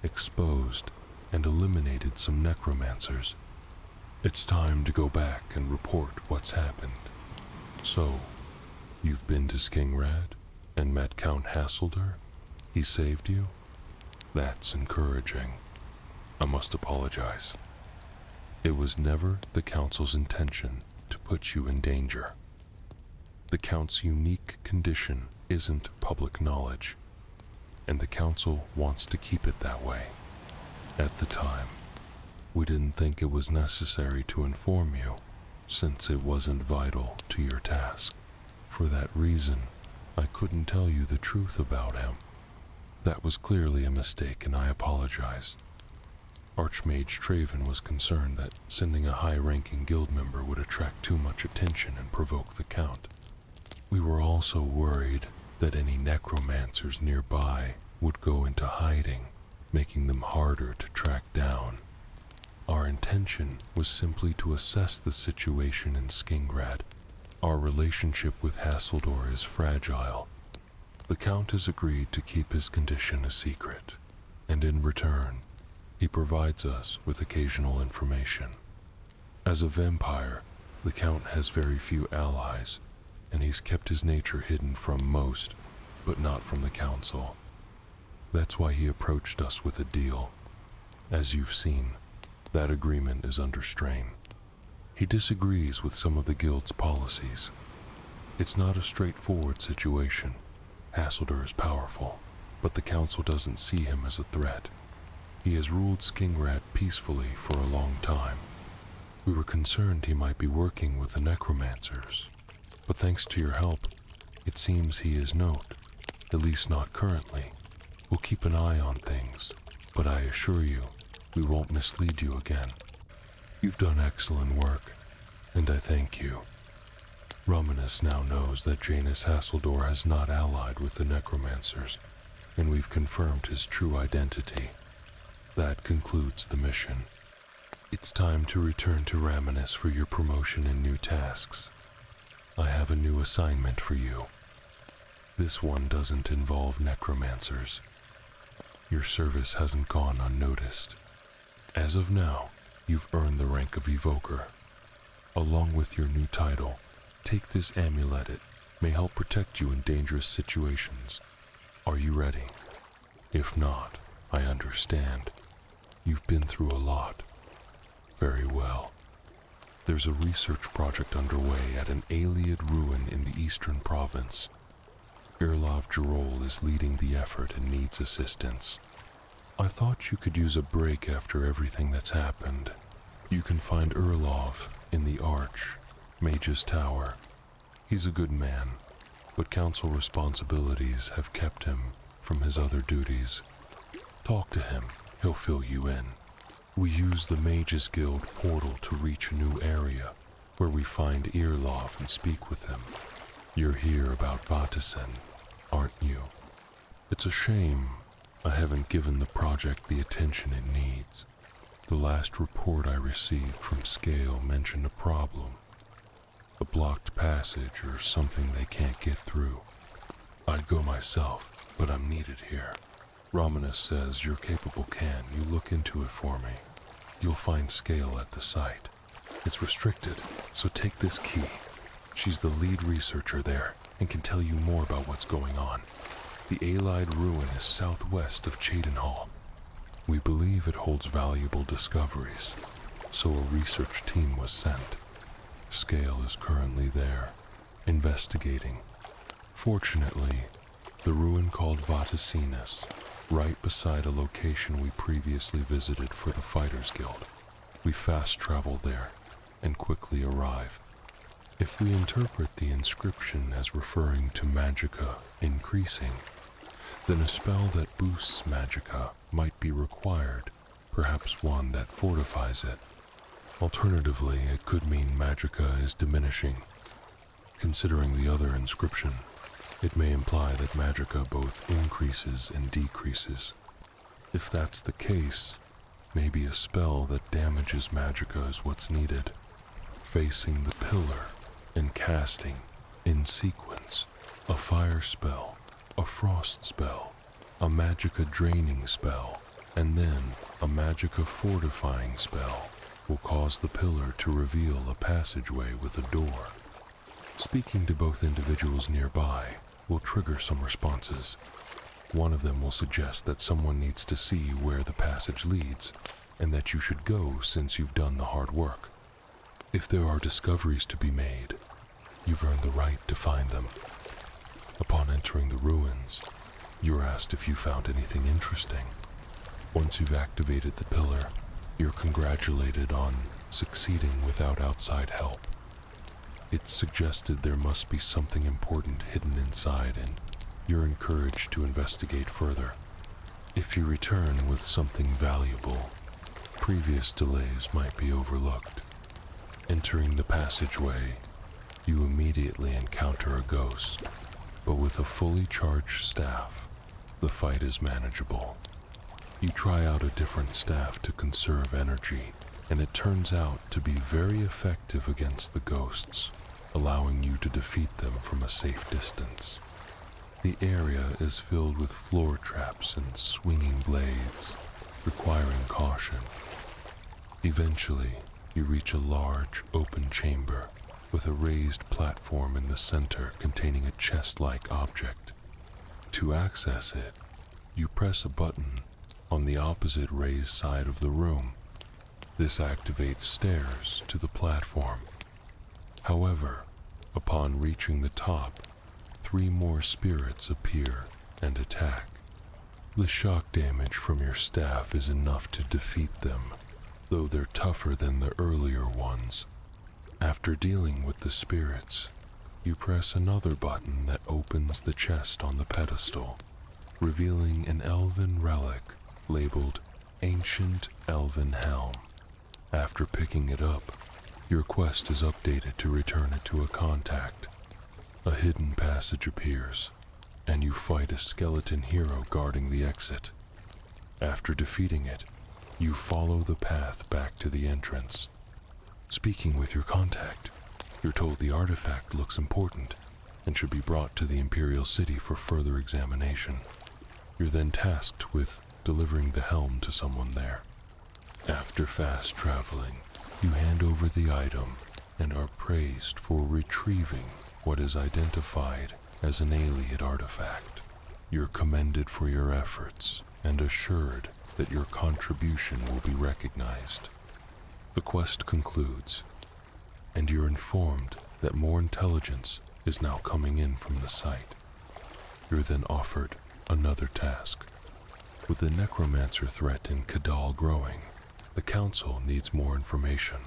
exposed and eliminated some necromancers. It's time to go back and report what's happened. So, you've been to Skingrad and met Count Hasselder? He saved you? That's encouraging. I must apologize. It was never the Council's intention to put you in danger. The Count's unique condition isn't public knowledge, and the Council wants to keep it that way. At the time, we didn't think it was necessary to inform you, since it wasn't vital to your task. For that reason, I couldn't tell you the truth about him. That was clearly a mistake, and I apologize. Archmage Traven was concerned that sending a high-ranking guild member would attract too much attention and provoke the Count. We were also worried that any necromancers nearby would go into hiding, making them harder to track down. Our intention was simply to assess the situation in Skingrad. Our relationship with Hasselder is fragile. The Count has agreed to keep his condition a secret, and in return, he provides us with occasional information. As a vampire, the Count has very few allies, and he's kept his nature hidden from most, but not from the Council. That's why he approached us with a deal. As you've seen, that agreement is under strain. He disagrees with some of the Guild's policies. It's not a straightforward situation. Hasselder is powerful, but the Council doesn't see him as a threat. He has ruled Skingrad peacefully for a long time. We were concerned he might be working with the necromancers, but thanks to your help, it seems he is not, at least not currently. We'll keep an eye on things, but I assure you, we won't mislead you again. You've done excellent work, and I thank you. Romanus now knows that Janus Hasselder has not allied with the necromancers, and we've confirmed his true identity. That concludes the mission. It's time to return to Romanus for your promotion and new tasks. I have a new assignment for you. This one doesn't involve necromancers. Your service hasn't gone unnoticed. As of now, you've earned the rank of Evoker. Along with your new title, Take this amulet. It may help protect you in dangerous situations. Are you ready? If not, I understand. You've been through a lot. Very well. There's a research project underway at an Aeliad ruin in the eastern province. Irlov Jarol is leading the effort and needs assistance. I thought you could use a break after everything that's happened. You can find Irlov in the Arch, Mage's Tower. He's a good man, but council responsibilities have kept him from his other duties. Talk to him, he'll fill you in. We use the Mages Guild portal to reach a new area, where we find Irlov and speak with him. You're here about Vatisen, aren't you? It's a shame I haven't given the project the attention it needs. The last report I received from Scale mentioned a problem. A blocked passage or something they can't get through. I'd go myself, but I'm needed here. Romanus says you're capable. Can you look into it for me? You'll find Scale at the site. It's restricted, so take this key. She's the lead researcher there and can tell you more about what's going on. The Aelide ruin is southwest of Cheydinhall. We believe it holds valuable discoveries, so a research team was sent. Scale is currently there, investigating. Fortunately, the ruin called Vaticinus, right beside a location we previously visited for the Fighters Guild. We fast travel there and quickly arrive. If we interpret the inscription as referring to magicka increasing, then a spell that boosts magicka might be required, perhaps one that fortifies it. Alternatively, it could mean magicka is diminishing. Considering the other inscription, it may imply that magicka both increases and decreases. If that's the case, maybe a spell that damages magicka is what's needed. Facing the pillar and casting, in sequence, a fire spell, a frost spell, a magicka draining spell, and then a magicka fortifying spell will cause the pillar to reveal a passageway with a door. Speaking to both individuals nearby will trigger some responses. One of them will suggest that someone needs to see where the passage leads, and that you should go since you've done the hard work. If there are discoveries to be made, you've earned the right to find them. Upon entering the ruins, you're asked if you found anything interesting. Once you've activated the pillar, you're congratulated on succeeding without outside help. It's suggested there must be something important hidden inside, and you're encouraged to investigate further. If you return with something valuable, previous delays might be overlooked. Entering the passageway, you immediately encounter a ghost, but with a fully charged staff, the fight is manageable. You try out a different staff to conserve energy, and it turns out to be very effective against the ghosts, allowing you to defeat them from a safe distance. The area is filled with floor traps and swinging blades, requiring caution. Eventually, you reach a large, open chamber with a raised platform in the center containing a chest-like object. To access it, you press a button on the opposite raised side of the room. This activates stairs to the platform. However, upon reaching the top, 3 more spirits appear and attack. The shock damage from your staff is enough to defeat them, though they're tougher than the earlier ones. After dealing with the spirits, you press another button that opens the chest on the pedestal, revealing an elven relic labeled Ancient Elven Helm. After picking it up, your quest is updated to return it to a contact. A hidden passage appears, and you fight a skeleton hero guarding the exit. After defeating it, you follow the path back to the entrance. Speaking with your contact, you're told the artifact looks important and should be brought to the Imperial City for further examination. You're then tasked with delivering the helm to someone there. After fast traveling, you hand over the item and are praised for retrieving what is identified as an alien artifact. You're commended for your efforts and assured that your contribution will be recognized. The quest concludes, and you're informed that more intelligence is now coming in from the site. You're then offered another task. With the necromancer threat in Kadal growing, the council needs more information.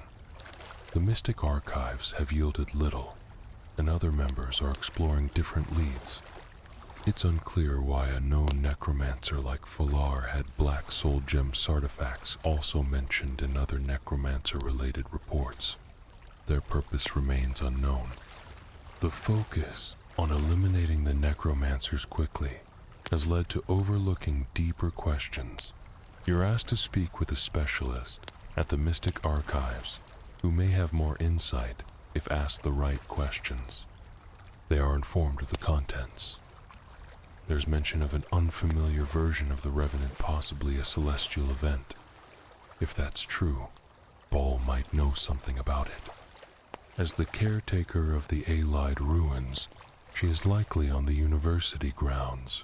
The Mystic Archives have yielded little, and other members are exploring different leads. It's unclear why a known necromancer like Falar had Black Soul Gem artifacts also mentioned in other necromancer-related reports. Their purpose remains unknown. The focus on eliminating the necromancers quickly has led to overlooking deeper questions. You're asked to speak with a specialist at the Mystic Archives who may have more insight if asked the right questions. They are informed of the contents. There's mention of an unfamiliar version of the Revenant, possibly a celestial event. If that's true, Ball might know something about it. As the caretaker of the Allied ruins, she is likely on the university grounds.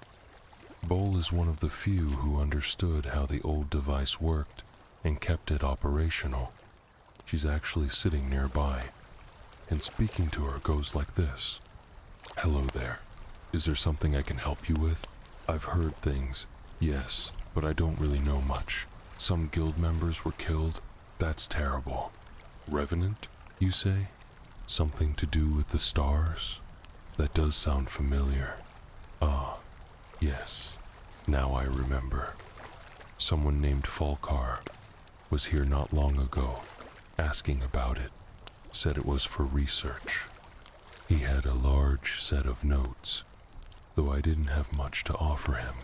Bol is one of the few who understood how the old device worked and kept it operational. She's actually sitting nearby, and speaking to her goes like this. "Hello there. Is there something I can help you with? I've heard things, yes, but I don't really know much. Some guild members were killed. That's terrible. Revenant, you say? Something to do with the stars? That does sound familiar. Ah, yes. Now I remember. Someone named Falkar was here not long ago, asking about it. Said it was for research. He had a large set of notes, though I didn't have much to offer him.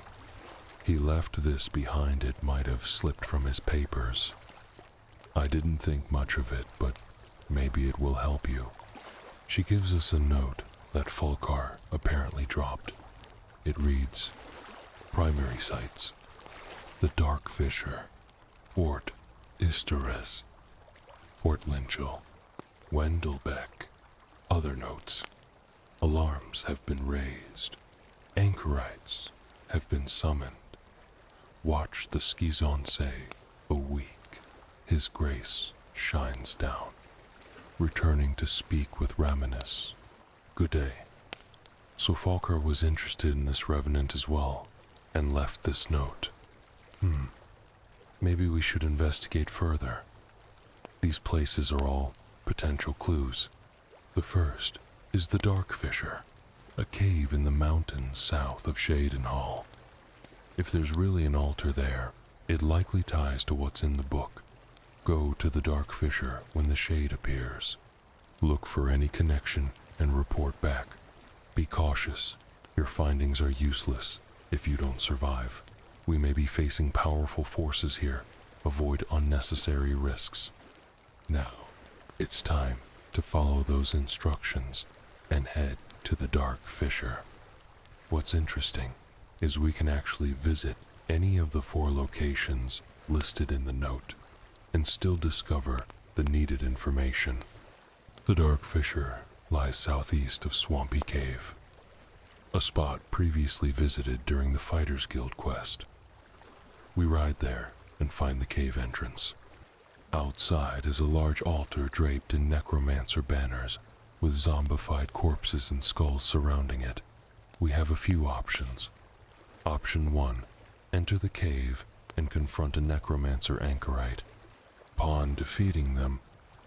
He left this behind. It might have slipped from his papers. I didn't think much of it, but maybe it will help you." She gives us a note that Falkar apparently dropped. It reads, "Primary sites: the Dark Fissure, Fort Isteres, Fort Lynchel, Wendelbeck. Other notes: alarms have been raised. Anchorites have been summoned. Watch the Skizonse a week. His grace shines down. Returning to speak with Raminus. Good day." So Falkar was interested in this revenant as well, and left this note. Maybe we should investigate further. These places are all potential clues. The first is the Dark Fissure, a cave in the mountains south of Shadenhall. If there's really an altar there, it likely ties to what's in the book. Go to the Dark Fissure when the shade appears. Look for any connection and report back. Be cautious. Your findings are useless if you don't survive. We may be facing powerful forces here. Avoid unnecessary risks. Now, it's time to follow those instructions and head to the Dark Fissure. What's interesting is we can actually visit any of the 4 locations listed in the note and still discover the needed information. The Dark Fissure lies southeast of Swampy Cave, a spot previously visited during the Fighters Guild quest. We ride there and find the cave entrance. Outside is a large altar draped in necromancer banners with zombified corpses and skulls surrounding it. We have a few options. Option 1, enter the cave and confront a necromancer anchorite. Upon defeating them,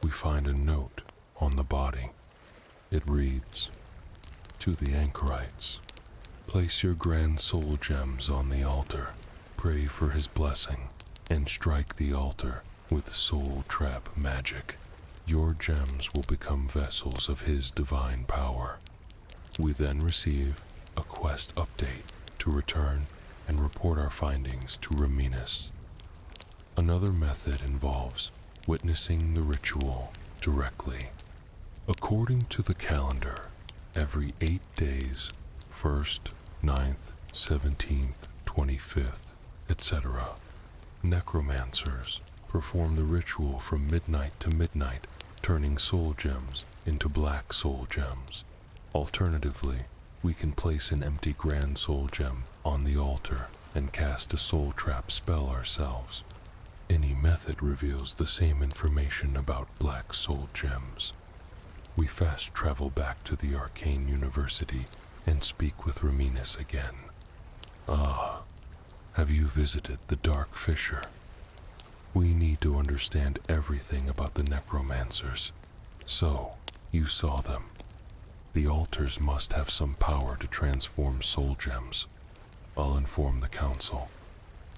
we find a note on the body. It reads, "To the anchorites, place your grand soul gems on the altar, pray for his blessing, and strike the altar with soul trap magic. Your gems will become vessels of his divine power." We then receive a quest update to return and report our findings to Raminus. Another method involves witnessing the ritual directly. According to the calendar, every 8 days, 1st, 9th, 17th, 25th, etc., necromancers perform the ritual from midnight to midnight turning soul gems into black soul gems. Alternatively, we can place an empty grand soul gem on the altar and cast a soul trap spell ourselves. Any method reveals the same information about black soul gems. We fast travel back to the Arcane University and speak with Raminus again. Ah, have you visited the Dark Fissure? We need to understand everything about the necromancers. So, you saw them. The altars must have some power to transform soul gems. I'll inform the council.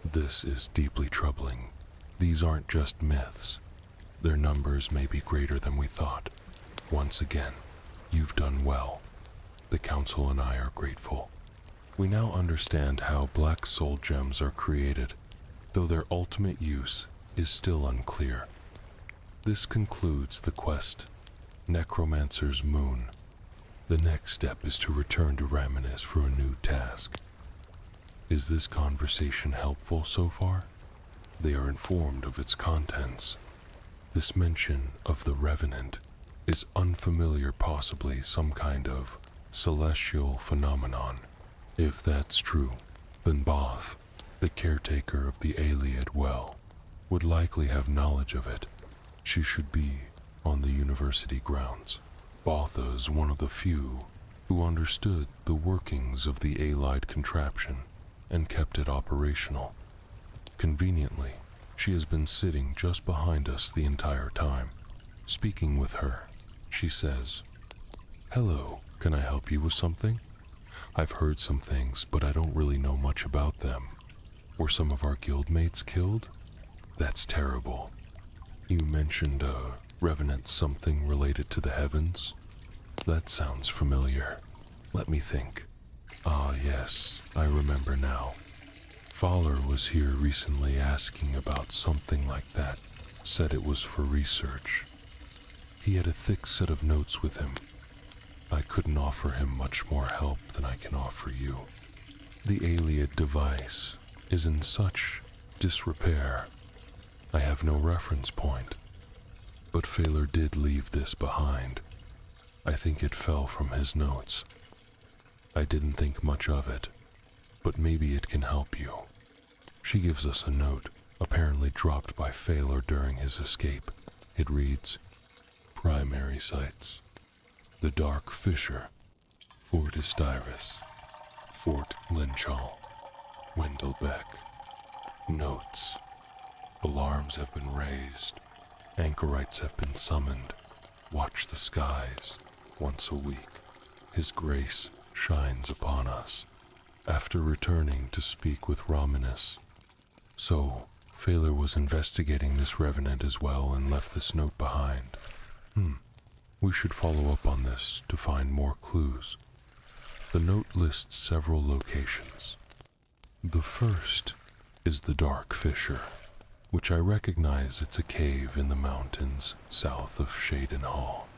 This is deeply troubling. These aren't just myths. Their numbers may be greater than we thought. Once again, you've done well. The council and I are grateful. We now understand how black soul gems are created, though their ultimate use is still unclear. This concludes the quest, Necromancer's Moon. The next step is to return to Raminus for a new task. Is this conversation helpful so far? They are informed of its contents. This mention of the Revenant is unfamiliar, possibly some kind of celestial phenomenon. If that's true, then Both, the caretaker of the Ayleid Well, would likely have knowledge of it. She should be on the university grounds. Botha is one of the few who understood the workings of the Ayleid contraption and kept it operational. Conveniently, she has been sitting just behind us the entire time. Speaking with her, she says, "Hello, can I help you with something? I've heard some things, but I don't really know much about them. Were some of our guildmates killed? That's terrible. You mentioned a revenant, something related to the heavens? That sounds familiar. Let me think. Ah, yes, I remember now. Fowler was here recently asking about something like that, said it was for research. He had a thick set of notes with him. I couldn't offer him much more help than I can offer you. The Ayleid device is in such disrepair. I have no reference point, but Fowler did leave this behind. I think it fell from his notes. I didn't think much of it, but maybe it can help you." She gives us a note, apparently dropped by Fowler during his escape. It reads, "Primary sites: the Dark Fissure, Fort Estiris, Fort Linchal, Wendelbeck. Notes: alarms have been raised. Anchorites have been summoned. Watch the skies once a week. His grace shines upon us." After returning to speak with Raminus. So, Fowler was investigating this revenant as well and left this note behind. We should follow up on this to find more clues. The note lists several locations. The first is the Dark Fissure, which I recognize it's a cave in the mountains south of Shaden Hall.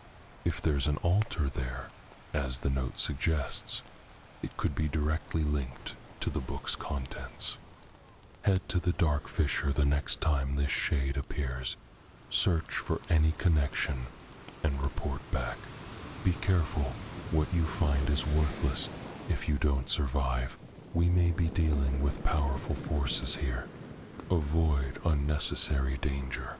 If there's an altar there, as the note suggests, it could be directly linked to the book's contents. Head to the Dark Fissure the next time this shade appears. Search for any connection and report back. Be careful. What you find is worthless if you don't survive. We may be dealing with powerful forces here. Avoid unnecessary danger.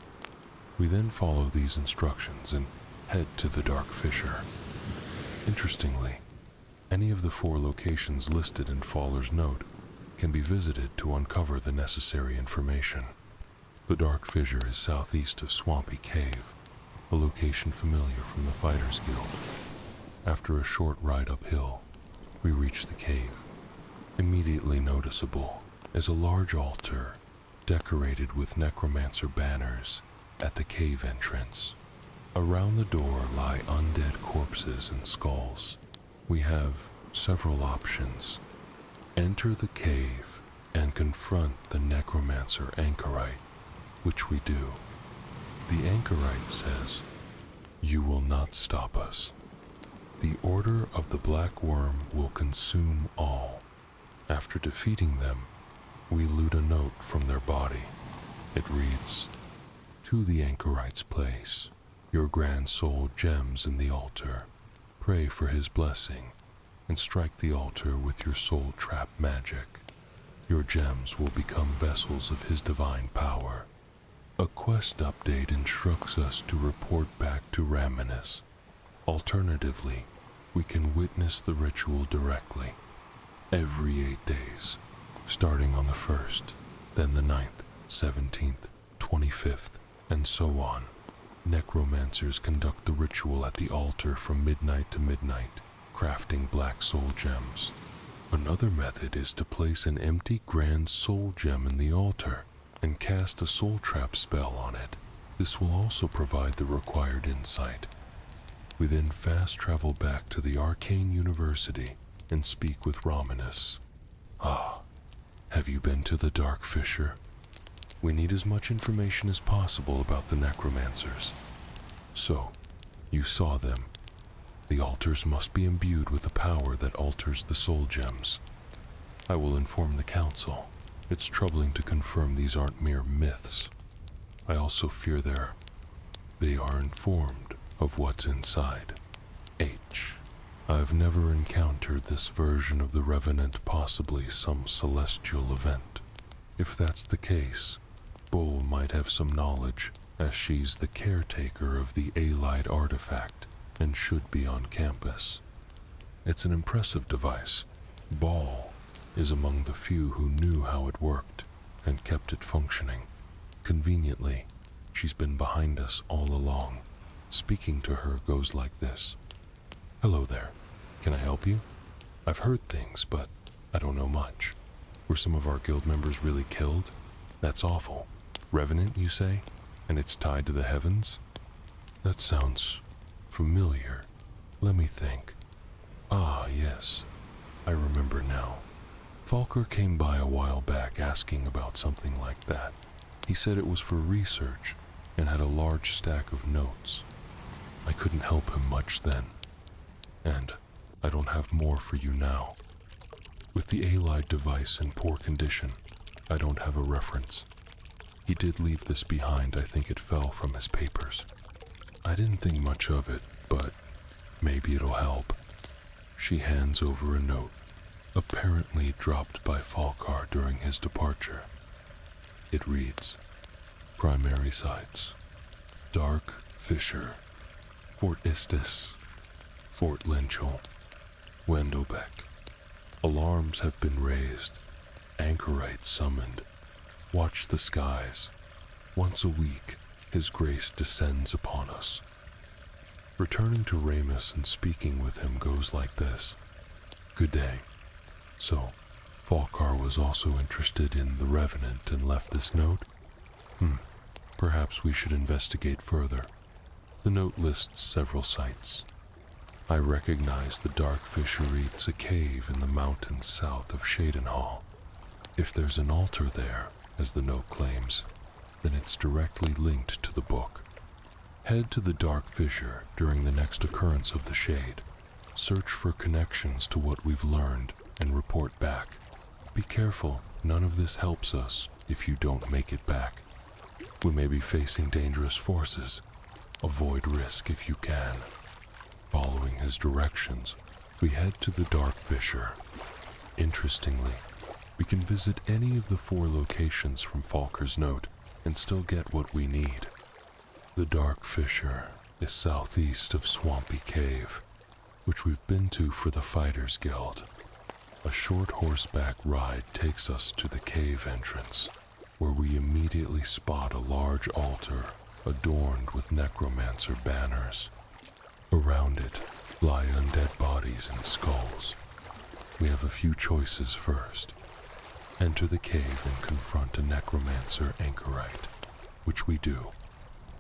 We then follow these instructions and head to the Dark Fissure. Interestingly, any of the 4 locations listed in Fowler's note can be visited to uncover the necessary information. The Dark Fissure is southeast of Swampy Cave, a location familiar from the Fighters Guild. After a short ride uphill, we reach the cave. Immediately noticeable is a large altar decorated with necromancer banners at the cave entrance. Around the door lie undead corpses and skulls. We have several options. Enter the cave and confront the necromancer anchorite, which we do. The anchorite says, "You will not stop us. The Order of the Black Worm will consume all." After defeating them, we loot a note from their body. It reads, "To the anchorite's place, your grand soul gems in the altar. Pray for his blessing and strike the altar with your soul trap magic. Your gems will become vessels of his divine power. A quest update instructs us to report back to Raminus. Alternatively, we can witness the ritual directly, every 8 days, starting on the 1st, then the 9th, 17th, 25th, and so on. Necromancers conduct the ritual at the altar from midnight to midnight, crafting black soul gems. Another method is to place an empty grand soul gem in the altar and cast a soul trap spell on it. This will also provide the required insight. We then fast travel back to the Arcane University and speak with Romanus. Ah, have you been to the Dark Fissure? We need as much information as possible about the necromancers. So, you saw them. The altars must be imbued with a power that alters the soul gems. I will inform the council. It's troubling to confirm these aren't mere myths. I also fear they are informed of what's inside. H. I've never encountered this version of the Revenant, possibly some celestial event. If that's the case, Bull might have some knowledge, as she's the caretaker of the Allied artifact and should be on campus. It's an impressive device. Ball is among the few who knew how it worked and kept it functioning. Conveniently, she's been behind us all along. Speaking to her goes like this. Hello there. Can I help you? I've heard things, but I don't know much. Were some of our guild members really killed? That's awful. Revenant, you say? And it's tied to the heavens? That sounds familiar. Let me think. Ah, yes. I remember now. Falker came by a while back asking about something like that. He said it was for research and had a large stack of notes. I couldn't help him much then. And I don't have more for you now. With the Allied device in poor condition, I don't have a reference. He did leave this behind. I think it fell from his papers. I didn't think much of it, but maybe it'll help. She hands over a note, apparently dropped by Falkar during his departure. It reads, Primary sites, Dark Fissure, Fort Istis, Fort Lynchel, Wendelbeck. Alarms have been raised, anchorites summoned. Watch the skies. Once a week, his grace descends upon us. Returning to Ramus and speaking with him goes like this. Good day. So, Falkar was also interested in the Revenant and left this note? Perhaps we should investigate further. The note lists several sites. I recognize the Dark Fissure. It's a cave in the mountains south of Shadenhall. If there's an altar there, as the note claims, then it's directly linked to the book. Head to the Dark Fissure during the next occurrence of the Shade. Search for connections to what we've learned and report back. Be careful, none of this helps us if you don't make it back. We may be facing dangerous forces. Avoid risk if you can. Following his directions, we head to the Dark Fissure. Interestingly, we can visit any of the 4 locations from Falker's note and still get what we need. The Dark Fissure is southeast of Swampy Cave, which we've been to for the Fighters Guild. A short horseback ride takes us to the cave entrance, where we immediately spot a large altar adorned with necromancer banners. Around it lie undead bodies and skulls. We have a few choices first. Enter the cave and confront a necromancer anchorite, which we do.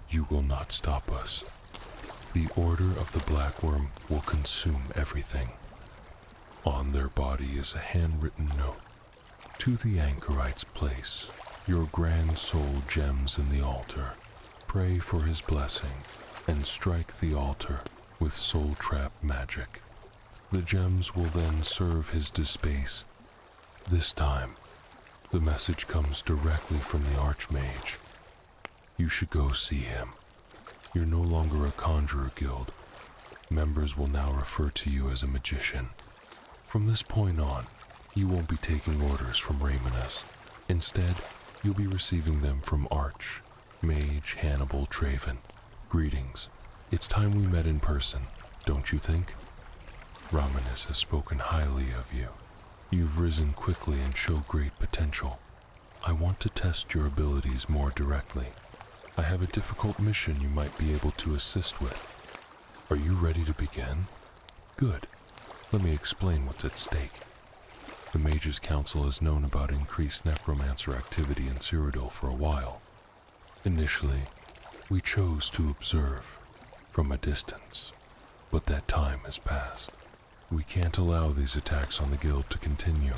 You will not stop us. The Order of the Blackworm will consume everything. On their body is a handwritten note. To the anchorite's place, your grand soul gems in the altar. Pray for his blessing and strike the altar with soul trap magic. The gems will then serve his disbase. This time, the message comes directly from the Archmage. You should go see him. You're no longer a conjurer guild. Members will now refer to you as a magician. From this point on, you won't be taking orders from Raymonus. Instead, you'll be receiving them from Arch, Mage Hannibal Traven. Greetings. It's time we met in person, don't you think? Raymonus has spoken highly of you. You've risen quickly and show great potential. I want to test your abilities more directly. I have a difficult mission you might be able to assist with. Are you ready to begin? Good. Let me explain what's at stake. The Mages Council has known about increased necromancer activity in Cyrodiil for a while. Initially, we chose to observe from a distance, but that time has passed. We can't allow these attacks on the guild to continue.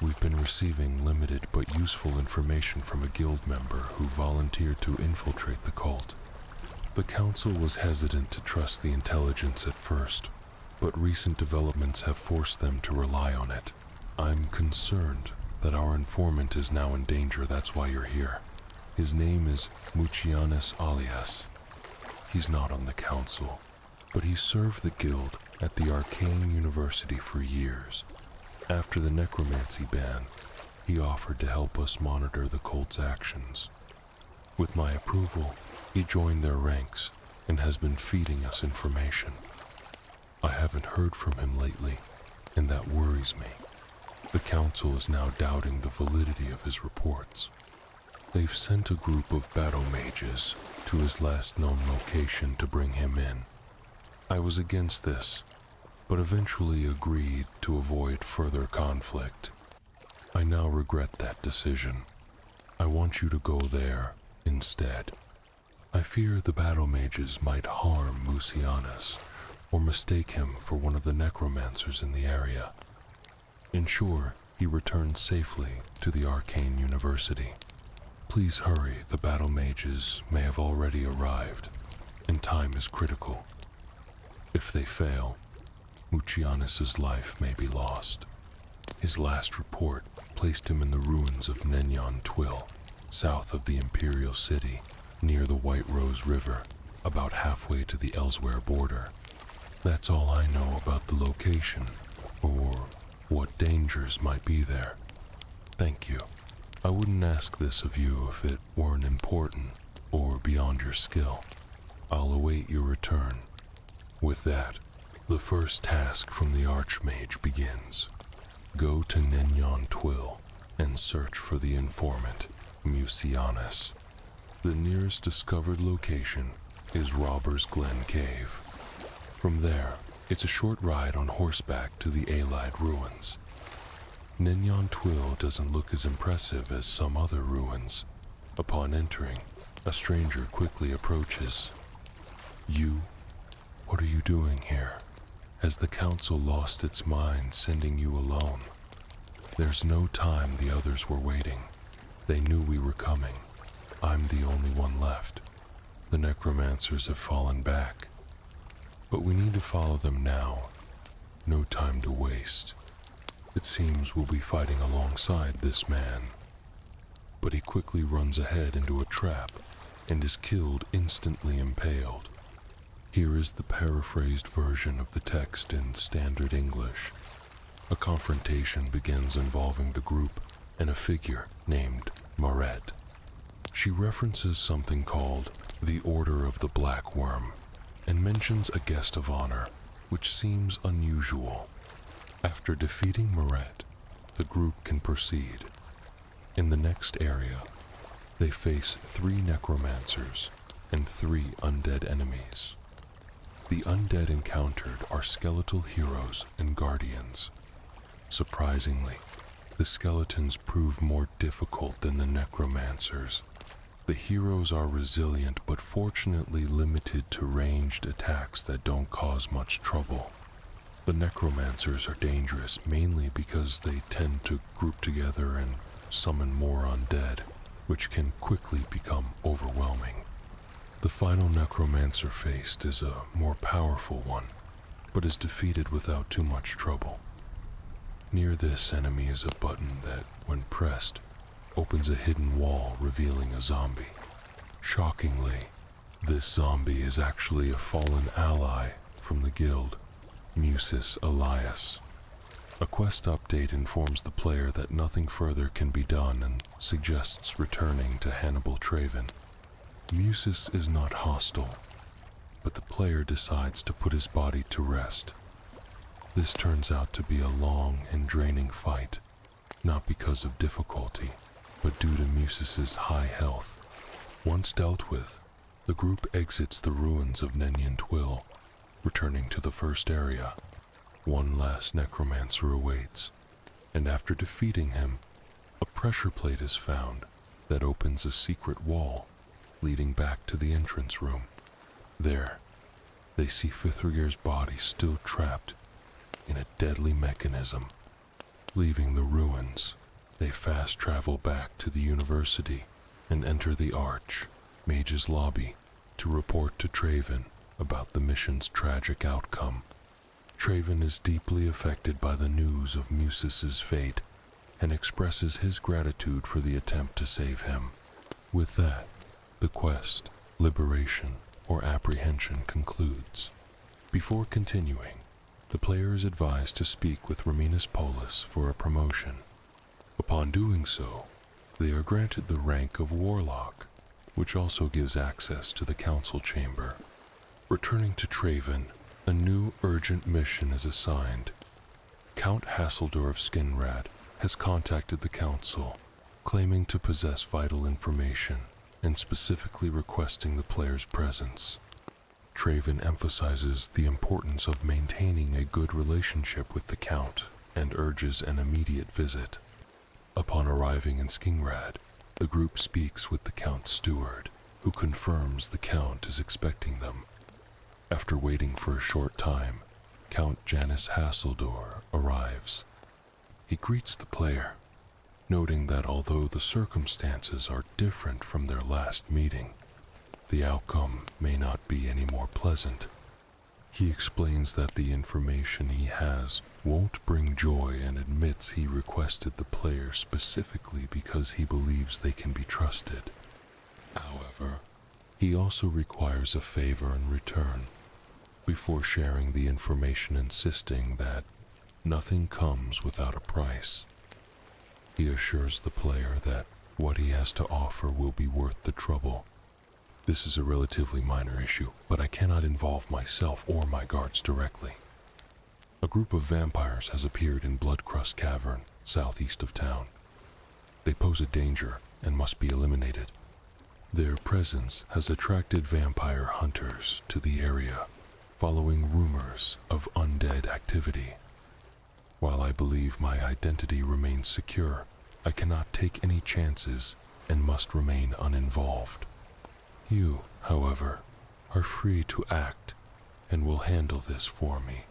We've been receiving limited but useful information from a guild member who volunteered to infiltrate the cult. The council was hesitant to trust the intelligence at first, but recent developments have forced them to rely on it. I'm concerned that our informant is now in danger. That's why you're here. His name is Mucianus Alias. He's not on the council, but he served the guild at the Arcane University for years. After the necromancy ban, he offered to help us monitor the cult's actions. With my approval, he joined their ranks and has been feeding us information. I haven't heard from him lately, and that worries me. The council is now doubting the validity of his reports. They've sent a group of battle mages to his last known location to bring him in. I was against this, but eventually agreed to avoid further conflict. I now regret that decision. I want you to go there instead. I fear the battle mages might harm Mucianus or mistake him for one of the necromancers in the area. Ensure he returns safely to the Arcane University. Please hurry, the battle mages may have already arrived, and time is critical. If they fail, Mucianus's life may be lost. His last report placed him in the ruins of Nenyon Twill, south of the Imperial City, near the White Rose River, about halfway to the Elsewhere border. That's all I know about the location, or what dangers might be there. Thank you. I wouldn't ask this of you if it weren't important or beyond your skill. I'll await your return. With that, the first task from the Archmage begins. Go to Nenyon Twill and search for the informant, Mucianus. The nearest discovered location is Robber's Glen Cave. From there, it's a short ride on horseback to the Allied ruins. Nenyon Twill doesn't look as impressive as some other ruins. Upon entering, a stranger quickly approaches. You? What are you doing here? Has the council lost its mind sending you alone? There's no time, the others were waiting. They knew we were coming. I'm the only one left. The necromancers have fallen back. But we need to follow them now. No time to waste. It seems we'll be fighting alongside this man. But he quickly runs ahead into a trap and is killed, instantly impaled. Here is the paraphrased version of the text in standard English. A confrontation begins involving the group and a figure named Maret. She references something called the Order of the Black Worm and mentions a guest of honor, which seems unusual. After defeating Maret, the group can proceed. In the next area, they face 3 necromancers and 3 undead enemies. The undead encountered are skeletal heroes and guardians. Surprisingly, the skeletons prove more difficult than the necromancers. The heroes are resilient but fortunately limited to ranged attacks that don't cause much trouble. The necromancers are dangerous mainly because they tend to group together and summon more undead, which can quickly become overwhelming. The final necromancer faced is a more powerful one, but is defeated without too much trouble. Near this enemy is a button that, when pressed, opens a hidden wall revealing a zombie. Shockingly, This zombie is actually a fallen ally from the guild, Musis Elias. A quest update informs the player that nothing further can be done and suggests returning to Hannibal Traven. Musis is not hostile, but the player decides to put his body to rest. This turns out to be a long and draining fight, not because of difficulty, but due to Musis's high health. Once dealt with, the group exits the ruins of Nenyan Twill, returning to the first area. One last necromancer awaits, and after defeating him, a pressure plate is found that opens a secret wall leading back to the entrance room. There, they see Fithriger's body still trapped in a deadly mechanism. Leaving the ruins, they fast travel back to the university and enter the Arch, Mage's lobby, to report to Traven about the mission's tragic outcome. Traven is deeply affected by the news of Musis's fate and expresses his gratitude for the attempt to save him. With that, the quest, liberation, or apprehension concludes. Before continuing, the player is advised to speak with Rominus Polis for a promotion. Upon doing so, they are granted the rank of Warlock, which also gives access to the council chamber. Returning to Traven, a new urgent mission is assigned. Count Hasseldor of Skinrad has contacted the council, claiming to possess vital information and specifically requesting the player's presence. Traven emphasizes the importance of maintaining a good relationship with the Count and urges an immediate visit. Upon arriving in Skinrad, the group speaks with the Count's steward, who confirms the Count is expecting them. After waiting for a short time, Count Janus Hasseldor arrives. He greets the player, noting that although the circumstances are different from their last meeting, the outcome may not be any more pleasant. He explains that the information he has won't bring joy and admits he requested the player specifically because he believes they can be trusted. However, he also requires a favor in return, before sharing the information insisting that nothing comes without a price. He assures the player that what he has to offer will be worth the trouble. This is a relatively minor issue, but I cannot involve myself or my guards directly. A group of vampires has appeared in Bloodcrust Cavern, southeast of town. They pose a danger and must be eliminated. Their presence has attracted vampire hunters to the area, following rumors of undead activity. While I believe my identity remains secure, I cannot take any chances and must remain uninvolved. You, however, are free to act and will handle this for me.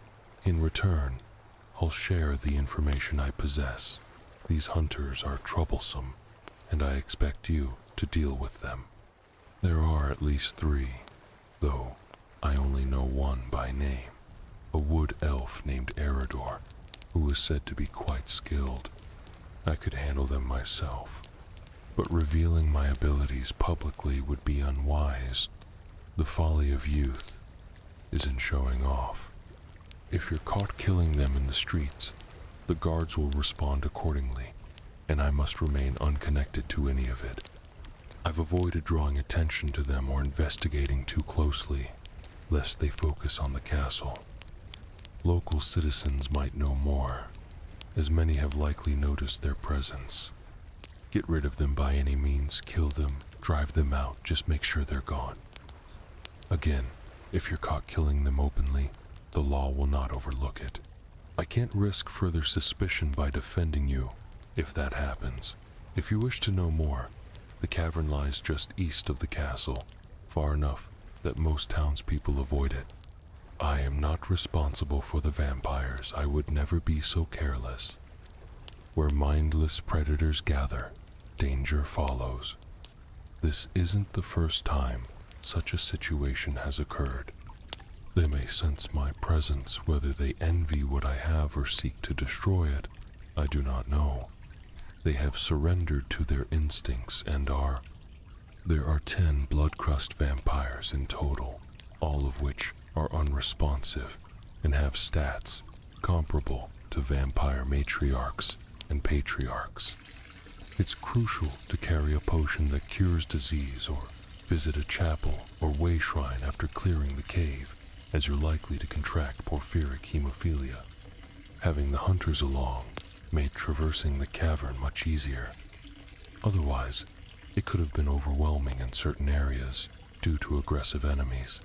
In return, I'll share the information I possess. These hunters are troublesome, and I expect you to deal with them. There are at least 3, though I only know one by name, a wood elf named Eridor, who is said to be quite skilled. I could handle them myself, but revealing my abilities publicly would be unwise. The folly of youth is in showing off. If you're caught killing them in the streets, the guards will respond accordingly, and I must remain unconnected to any of it. I've avoided drawing attention to them or investigating too closely, lest they focus on the castle. Local citizens might know more, as many have likely noticed their presence. Get rid of them by any means, kill them, drive them out, just make sure they're gone. Again, if you're caught killing them openly, the law will not overlook it. I can't risk further suspicion by defending you, if that happens. If you wish to know more, the cavern lies just east of the castle, far enough that most townspeople avoid it. I am not responsible for the vampires. I would never be so careless. Where mindless predators gather, danger follows. This isn't the first time such a situation has occurred. They may sense my presence, whether they envy what I have or seek to destroy it, I do not know. They have surrendered to their instincts and are There are 10 blood-crust vampires in total, all of which are unresponsive and have stats comparable to vampire matriarchs and patriarchs. It's crucial to carry a potion that cures disease or visit a chapel or way shrine after clearing the cave, as you're likely to contract porphyric hemophilia. Having the hunters along made traversing the cavern much easier. Otherwise, it could have been overwhelming in certain areas due to aggressive enemies.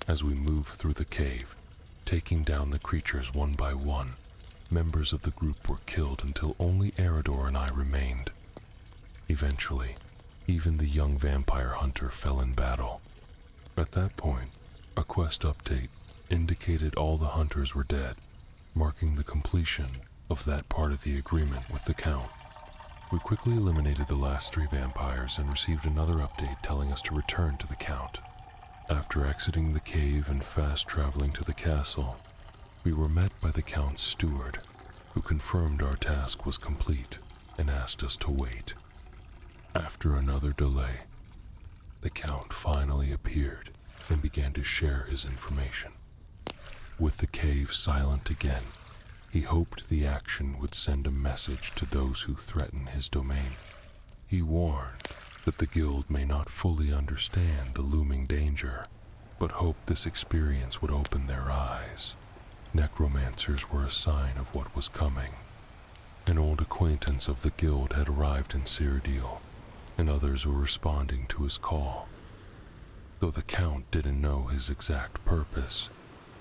As we moved through the cave, taking down the creatures one by one, members of the group were killed until only Eridor and I remained. Eventually, even the young vampire hunter fell in battle. At that point, a quest update indicated all the hunters were dead, marking the completion of that part of the agreement with the Count. We quickly eliminated the last 3 vampires and received another update telling us to return to the Count. After exiting the cave and fast traveling to the castle, we were met by the Count's steward, who confirmed our task was complete and asked us to wait. After another delay, the Count finally appeared and began to share his information. With the cave silent again, he hoped the action would send a message to those who threaten his domain. He warned that the guild may not fully understand the looming danger, but hoped this experience would open their eyes. Necromancers were a sign of what was coming. An old acquaintance of the guild had arrived in Cyrodiil, and others were responding to his call. Though the Count didn't know his exact purpose,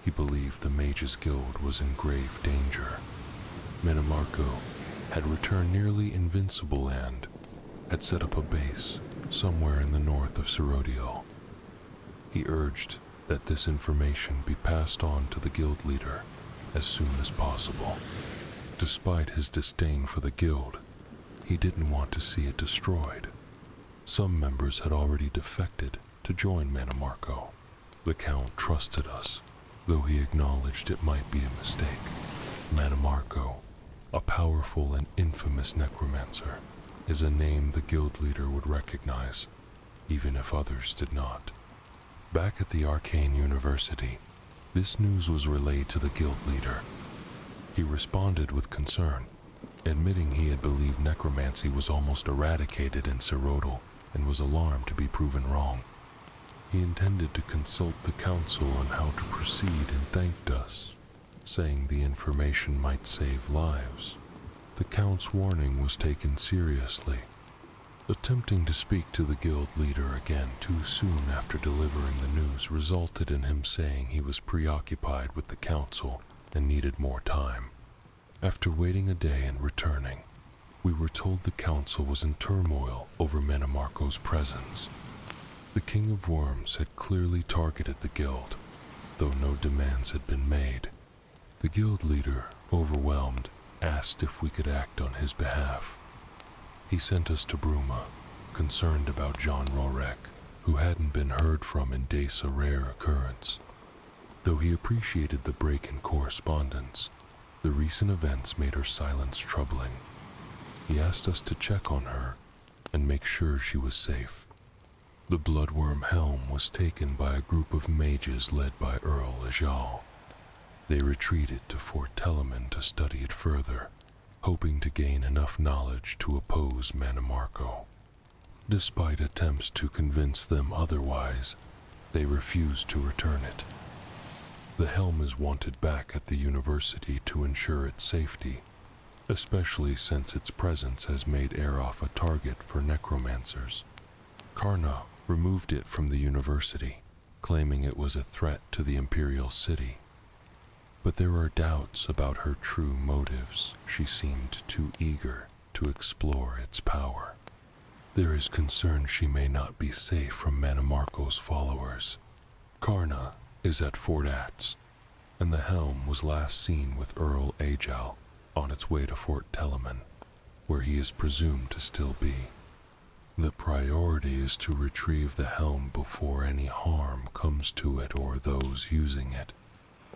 he believed the Mages Guild was in grave danger. Menomarco had returned nearly invincible and had set up a base somewhere in the north of Cyrodiil. He urged that this information be passed on to the guild leader as soon as possible. Despite his disdain for the guild, he didn't want to see it destroyed. Some members had already defected to join Menomarco. The Count trusted us, though he acknowledged it might be a mistake. Menomarco, a powerful and infamous necromancer, is a name the guild leader would recognize, even if others did not. Back at the Arcane University, this news was relayed to the guild leader. He responded with concern, admitting he had believed necromancy was almost eradicated in Cyrodiil and was alarmed to be proven wrong. He intended to consult the council on how to proceed and thanked us, saying the information might save lives. The Count's warning was taken seriously. Attempting to speak to the guild leader again too soon after delivering the news resulted in him saying he was preoccupied with the council and needed more time. After waiting a day and returning, we were told the council was in turmoil over Menomarco's presence. The King of Worms had clearly targeted the guild, though no demands had been made. The guild leader, overwhelmed, asked if we could act on his behalf. He sent us to Bruma, concerned about John Rorek, who hadn't been heard from in days a rare occurrence. Though he appreciated the break in correspondence, the recent events made her silence troubling. He asked us to check on her and make sure she was safe. The Bloodworm Helm was taken by a group of mages led by Earl Ajal. They retreated to Fort Telemann to study it further, hoping to gain enough knowledge to oppose Menomarco. Despite attempts to convince them otherwise, they refused to return it. The helm is wanted back at the university to ensure its safety, especially since its presence has made Erof a target for necromancers. Karna removed it from the university, claiming it was a threat to the Imperial City. But there are doubts about her true motives. She seemed too eager to explore its power. There is concern she may not be safe from Menomarco's followers. Karna is at Fort Atz, and the helm was last seen with Earl Ajal on its way to Fort Telemann, where he is presumed to still be. The priority is to retrieve the helm before any harm comes to it or those using it.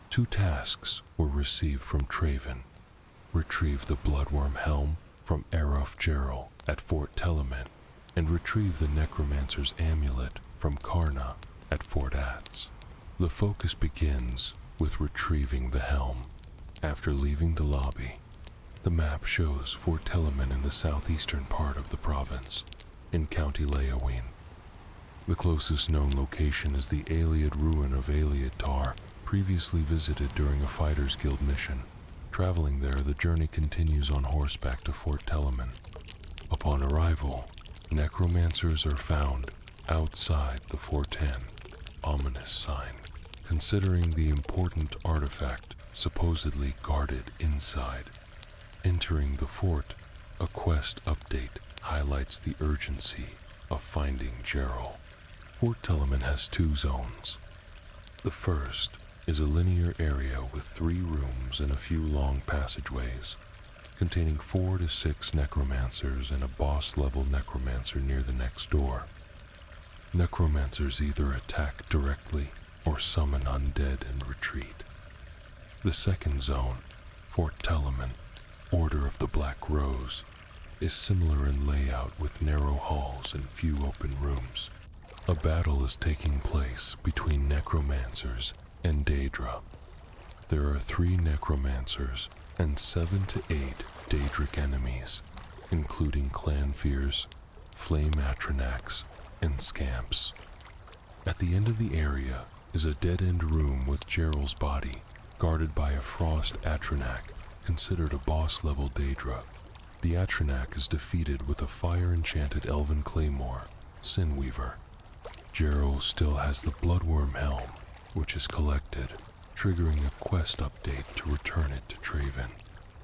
2 tasks were received from Traven. Retrieve the Bloodworm Helm from Erof Gerald at Fort Telemann and retrieve the necromancer's amulet from Karna at Fort Atz. The focus begins with retrieving the helm. After leaving the lobby, the map shows Fort Telemann in the southeastern part of the province, in County Leowin. The closest known location is the Aliad ruin of Aliad Tar, previously visited during a Fighters Guild mission. Traveling there, the journey continues on horseback to Fort Telemann. Upon arrival, necromancers are found outside the Fortan, ominous sign, considering the important artifact supposedly guarded inside. Entering the fort, a quest update highlights the urgency of finding Gerald. Fort Telemann has 2 zones. The first is a linear area with 3 rooms and a few long passageways, containing 4 to 6 necromancers and a boss-level necromancer near the next door. Necromancers either attack directly or summon undead and retreat. The second zone, Fort Telemann, Order of the Black Rose, is similar in layout with narrow halls and few open rooms. A battle is taking place between necromancers and Daedra. There are 3 necromancers and 7 to 8 Daedric enemies, including Clanfears, Flame Atranax, and Scamps. At the end of the area is a dead-end room with Gerald's body, guarded by a Frost Atranac, considered a boss-level Daedra. The Atranac is defeated with a fire-enchanted elven claymore, Sinweaver. Gerald still has the Bloodworm Helm, which is collected, triggering a quest update to return it to Traven.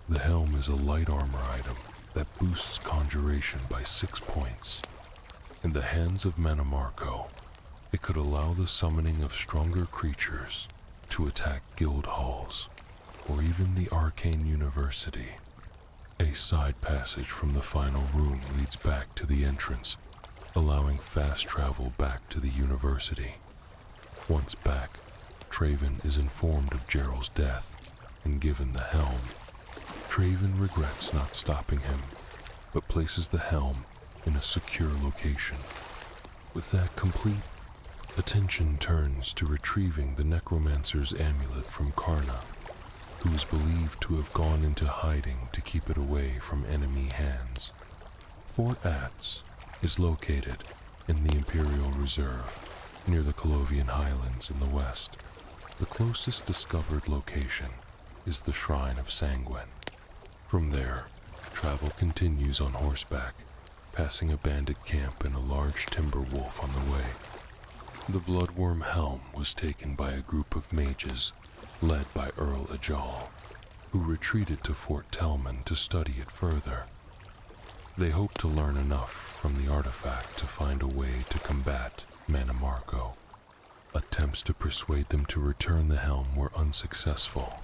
The helm is a light armor item that boosts conjuration by 6 points. In the hands of Manamarco, it could allow the summoning of stronger creatures to attack guild halls, or even the Arcane University. A side passage from the final room leads back to the entrance, allowing fast travel back to the university. Once back, Traven is informed of Gerald's death and given the helm. Traven regrets not stopping him, but places the helm in a secure location. With that complete, attention turns to retrieving the necromancer's amulet from Karna, who is believed to have gone into hiding to keep it away from enemy hands. Fort Atz is located in the Imperial Reserve, near the Colovian Highlands in the west. The closest discovered location is the Shrine of Sanguine. From there, travel continues on horseback, passing a bandit camp and a large timber wolf on the way. The Bloodworm Helm was taken by a group of mages led by Earl Ajal, who retreated to Fort Telemann to study it further. They hoped to learn enough from the artifact to find a way to combat Manamarco. Attempts to persuade them to return the helm were unsuccessful.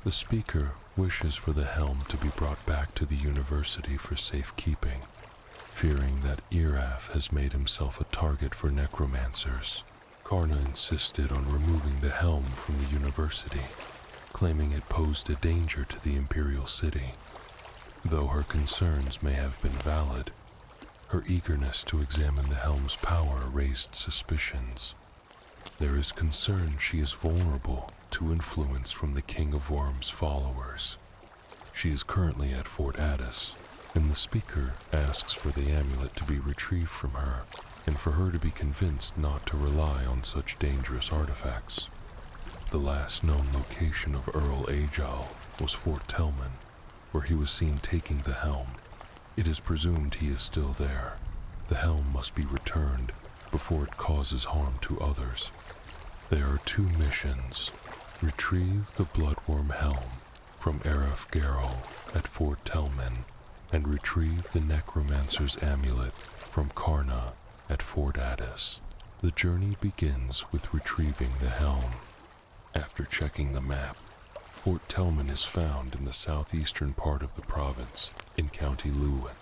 The speaker wishes for the helm to be brought back to the university for safekeeping, fearing that Iraf has made himself a target for necromancers. Karna insisted on removing the helm from the university, claiming it posed a danger to the Imperial City. Though her concerns may have been valid, her eagerness to examine the helm's power raised suspicions. There is concern she is vulnerable to influence from the King of Worms' followers. She is currently at Fort Addis, and the speaker asks for the amulet to be retrieved from her, and for her to be convinced not to rely on such dangerous artifacts. The last known location of Earl Ajal was Fort Telemann, where he was seen taking the helm. It is presumed he is still there. The helm must be returned before it causes harm to others. There are 2 missions. Retrieve the Bloodworm Helm from Araf Garol at Fort Telemann, and retrieve the Necromancer's amulet from Karna at Fort Addis. The journey begins with retrieving the helm. After checking the map, Fort Telemann is found in the southeastern part of the province, in County Lewin.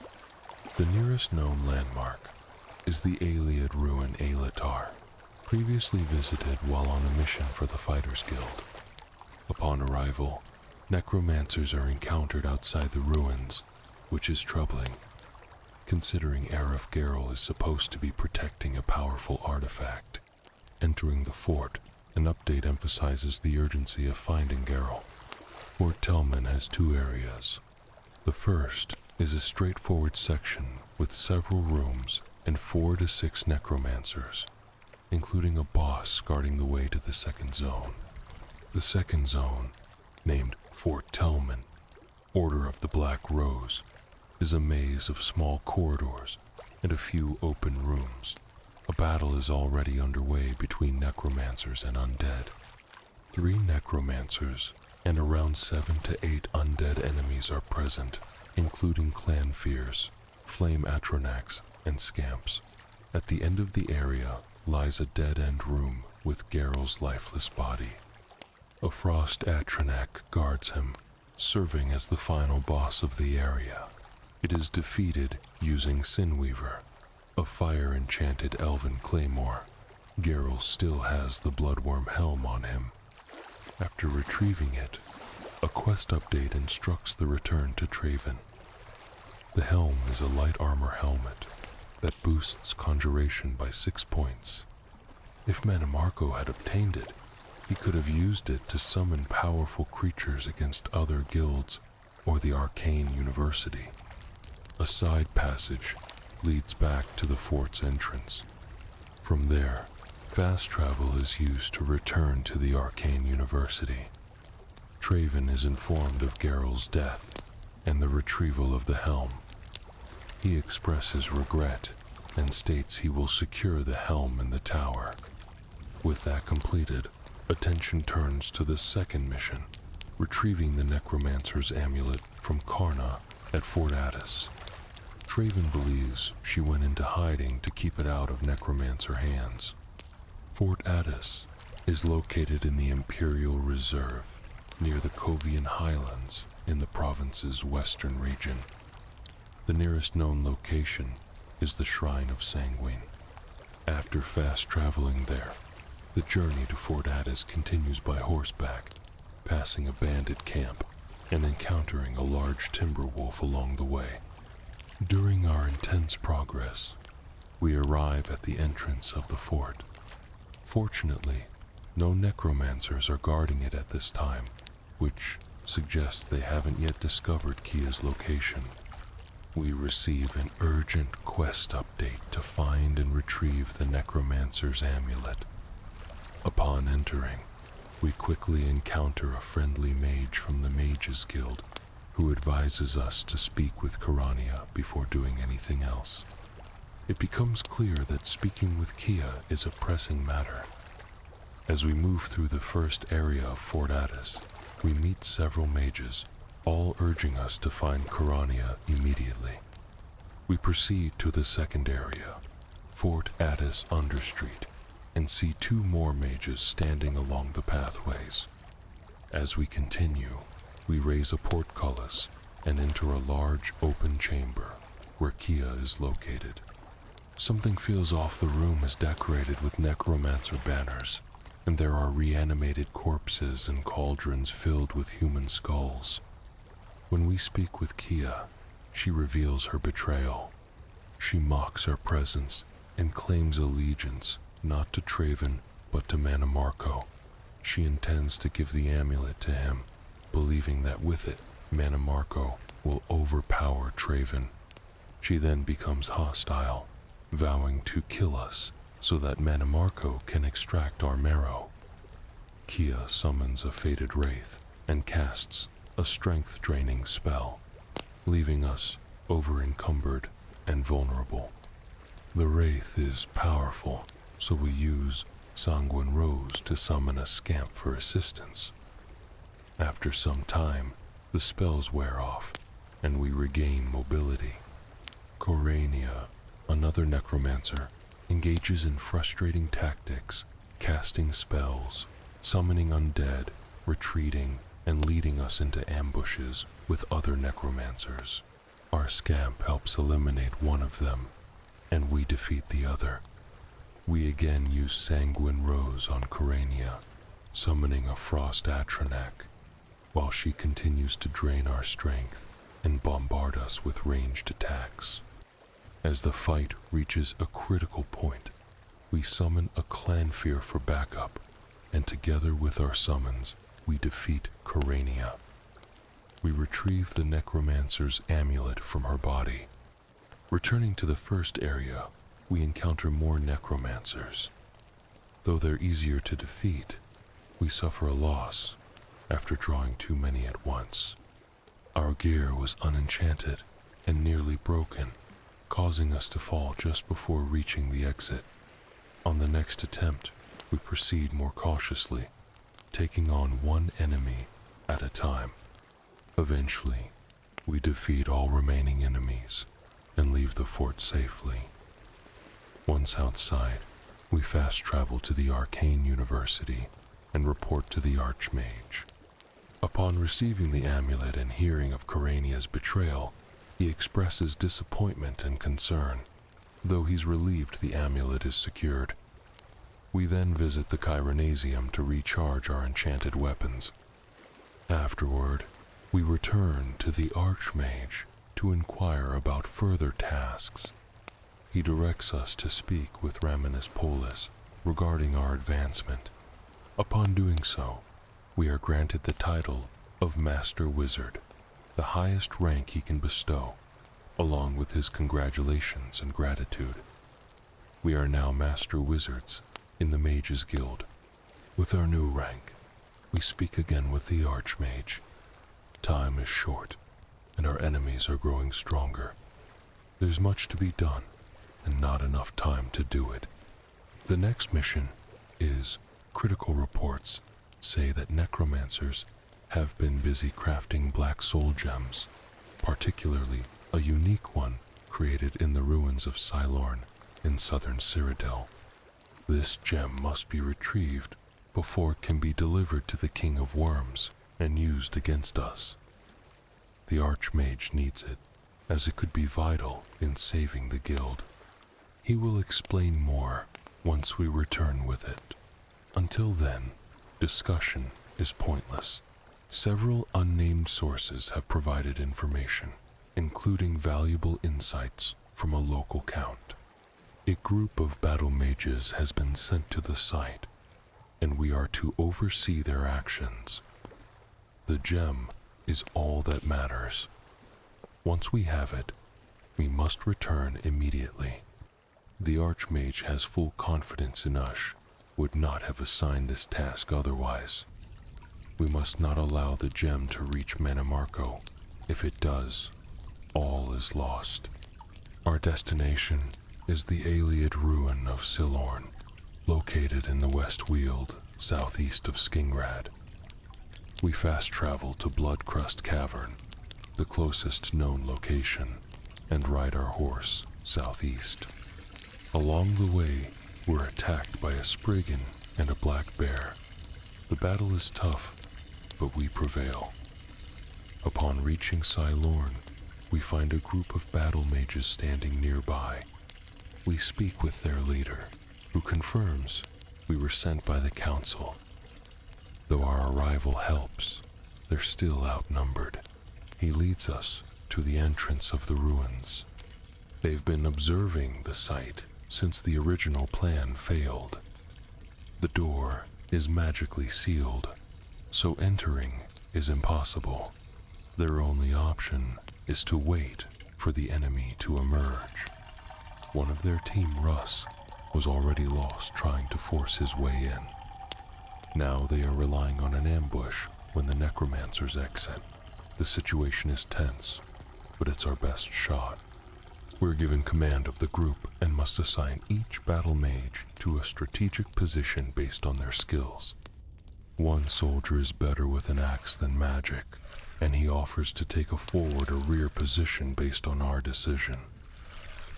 The nearest known landmark is the Aliad ruin Aelatar, previously visited while on a mission for the Fighters Guild. Upon arrival, necromancers are encountered outside the ruins, which is troubling. considering Arif Garel is supposed to be protecting a powerful artifact. Entering the fort, an update emphasizes the urgency of finding Garel. Fort Telman has two areas. The first is a straightforward section with several rooms and 4 to 6 necromancers, including a boss guarding the way to the second zone. The second zone, named Fort Telman, Order of the Black Rose, is a maze of small corridors and a few open rooms. A battle is already underway between necromancers and undead. 3 necromancers and around 7 to 8 undead enemies are present, including clan fears, flame atronachs, and scamps. At the end of the area lies a dead-end room with Garel's lifeless body. A frost atronach guards him, serving as the final boss of the area. It is defeated using Sinweaver, a fire-enchanted elven claymore. Garel still has the bloodworm helm on him. After retrieving it, a quest update instructs the return to Traven. The helm is a light armor helmet that boosts conjuration by 6 points. If Manamarco had obtained it, he could have used it to summon powerful creatures against other guilds or the Arcane University. A side passage leads back to the fort's entrance. From there, fast travel is used to return to the Arcane University. Traven is informed of Garel's death and the retrieval of the helm. He expresses regret and states he will secure the helm in the tower. With that completed, attention turns to the second mission, retrieving the Necromancer's amulet from Karna at Fort Addis. Traven believes she went into hiding to keep it out of Necromancer hands. Fort Addis is located in the Imperial Reserve, near the Kovian Highlands in the province's western region. The nearest known location is the Shrine of Sanguine. After fast traveling there, the journey to Fort Addis continues by horseback, passing a bandit camp and encountering a large timber wolf along the way. During our intense progress, we arrive at the entrance of the fort. Fortunately, no necromancers are guarding it at this time, which suggests they haven't yet discovered Kia's location. We receive an urgent quest update to find and retrieve the necromancer's amulet. Upon entering, we quickly encounter a friendly mage from the Mages Guild, who advises us to speak with Karania before doing anything else. It becomes clear that speaking with Kia is a pressing matter. As we move through the first area of Fort Addis, we meet several mages, all urging us to find Karania immediately. We proceed to the second area, Fort Addis Understreet, and see 2 more mages standing along the pathways. As we continue, we raise a portcullis and enter a large open chamber where Kia is located. Something feels off. The room is decorated with necromancer banners, and there are reanimated corpses and cauldrons filled with human skulls. When we speak with Kia, she reveals her betrayal. She mocks our presence and claims allegiance not to Traven but to Manamarco. She intends to give the amulet to him, believing that with it, Manamarco will overpower Traven. She then becomes hostile, vowing to kill us so that Manamarco can extract our marrow. Kia summons a faded wraith and casts a strength-draining spell, leaving us over-encumbered and vulnerable. The wraith is powerful, so we use Sanguine Rose to summon a scamp for assistance. After some time, the spells wear off, and we regain mobility. Korania, another necromancer, engages in frustrating tactics, casting spells, summoning undead, retreating, and leading us into ambushes with other necromancers. Our scamp helps eliminate one of them, and we defeat the other. We again use Sanguine Rose on Korania, summoning a frost atronach, while she continues to drain our strength and bombard us with ranged attacks. As the fight reaches a critical point, we summon a clan fear for backup, and together with our summons, we defeat Kyrania. We retrieve the necromancer's amulet from her body. Returning to the first area, we encounter more necromancers. Though they're easier to defeat, we suffer a loss after drawing too many at once. Our gear was unenchanted and nearly broken, causing us to fall just before reaching the exit. On the next attempt, we proceed more cautiously, taking on one enemy at a time. Eventually, we defeat all remaining enemies and leave the fort safely. Once outside, we fast travel to the Arcane University and report to the Archmage. Upon receiving the amulet and hearing of Kyrania's betrayal, he expresses disappointment and concern, though he's relieved the amulet is secured. We then visit the Chironasium to recharge our enchanted weapons. Afterward, we return to the Archmage to inquire about further tasks. He directs us to speak with Raminus Polis regarding our advancement. Upon doing so, we are granted the title of Master Wizard, the highest rank he can bestow, along with his congratulations and gratitude. We are now Master Wizards in the Mages Guild. With our new rank, we speak again with the Archmage. Time is short, and our enemies are growing stronger. There's much to be done, and not enough time to do it. The next mission is critical reports say that necromancers have been busy crafting black soul gems, particularly a unique one created in the ruins of Cylorn in southern Cyrodiil. This gem must be retrieved before it can be delivered to the King of Worms and used against us. The Archmage needs it, as it could be vital in saving the guild. He will explain more once we return with it. Until then, discussion is pointless. Several unnamed sources have provided information, including valuable insights from a local count. A group of battle mages has been sent to the site, and we are to oversee their actions. The gem is all that matters. Once we have it, we must return immediately. The Archmage has full confidence in us, would not have assigned this task otherwise. We must not allow the gem to reach Manamarco. If it does, all is lost. Our destination is the Ayleid ruin of Cylorn, located in the West Weald, southeast of Skingrad. We fast travel to Bloodcrust Cavern, the closest known location, and ride our horse southeast. Along the way, we're attacked by a Spriggan and a black bear. The battle is tough, but we prevail. Upon reaching Cylorn, we find a group of battle mages standing nearby. We speak with their leader, who confirms we were sent by the council. Though our arrival helps, they're still outnumbered. He leads us to the entrance of the ruins. They've been observing the site since the original plan failed. The door is magically sealed, so entering is impossible. Their only option is to wait for the enemy to emerge. One of their team, Russ, was already lost trying to force his way in. Now they are relying on an ambush when the necromancers exit. The situation is tense, but it's our best shot. We're given command of the group and must assign each battle mage to a strategic position based on their skills. One soldier is better with an axe than magic, and he offers to take a forward or rear position based on our decision.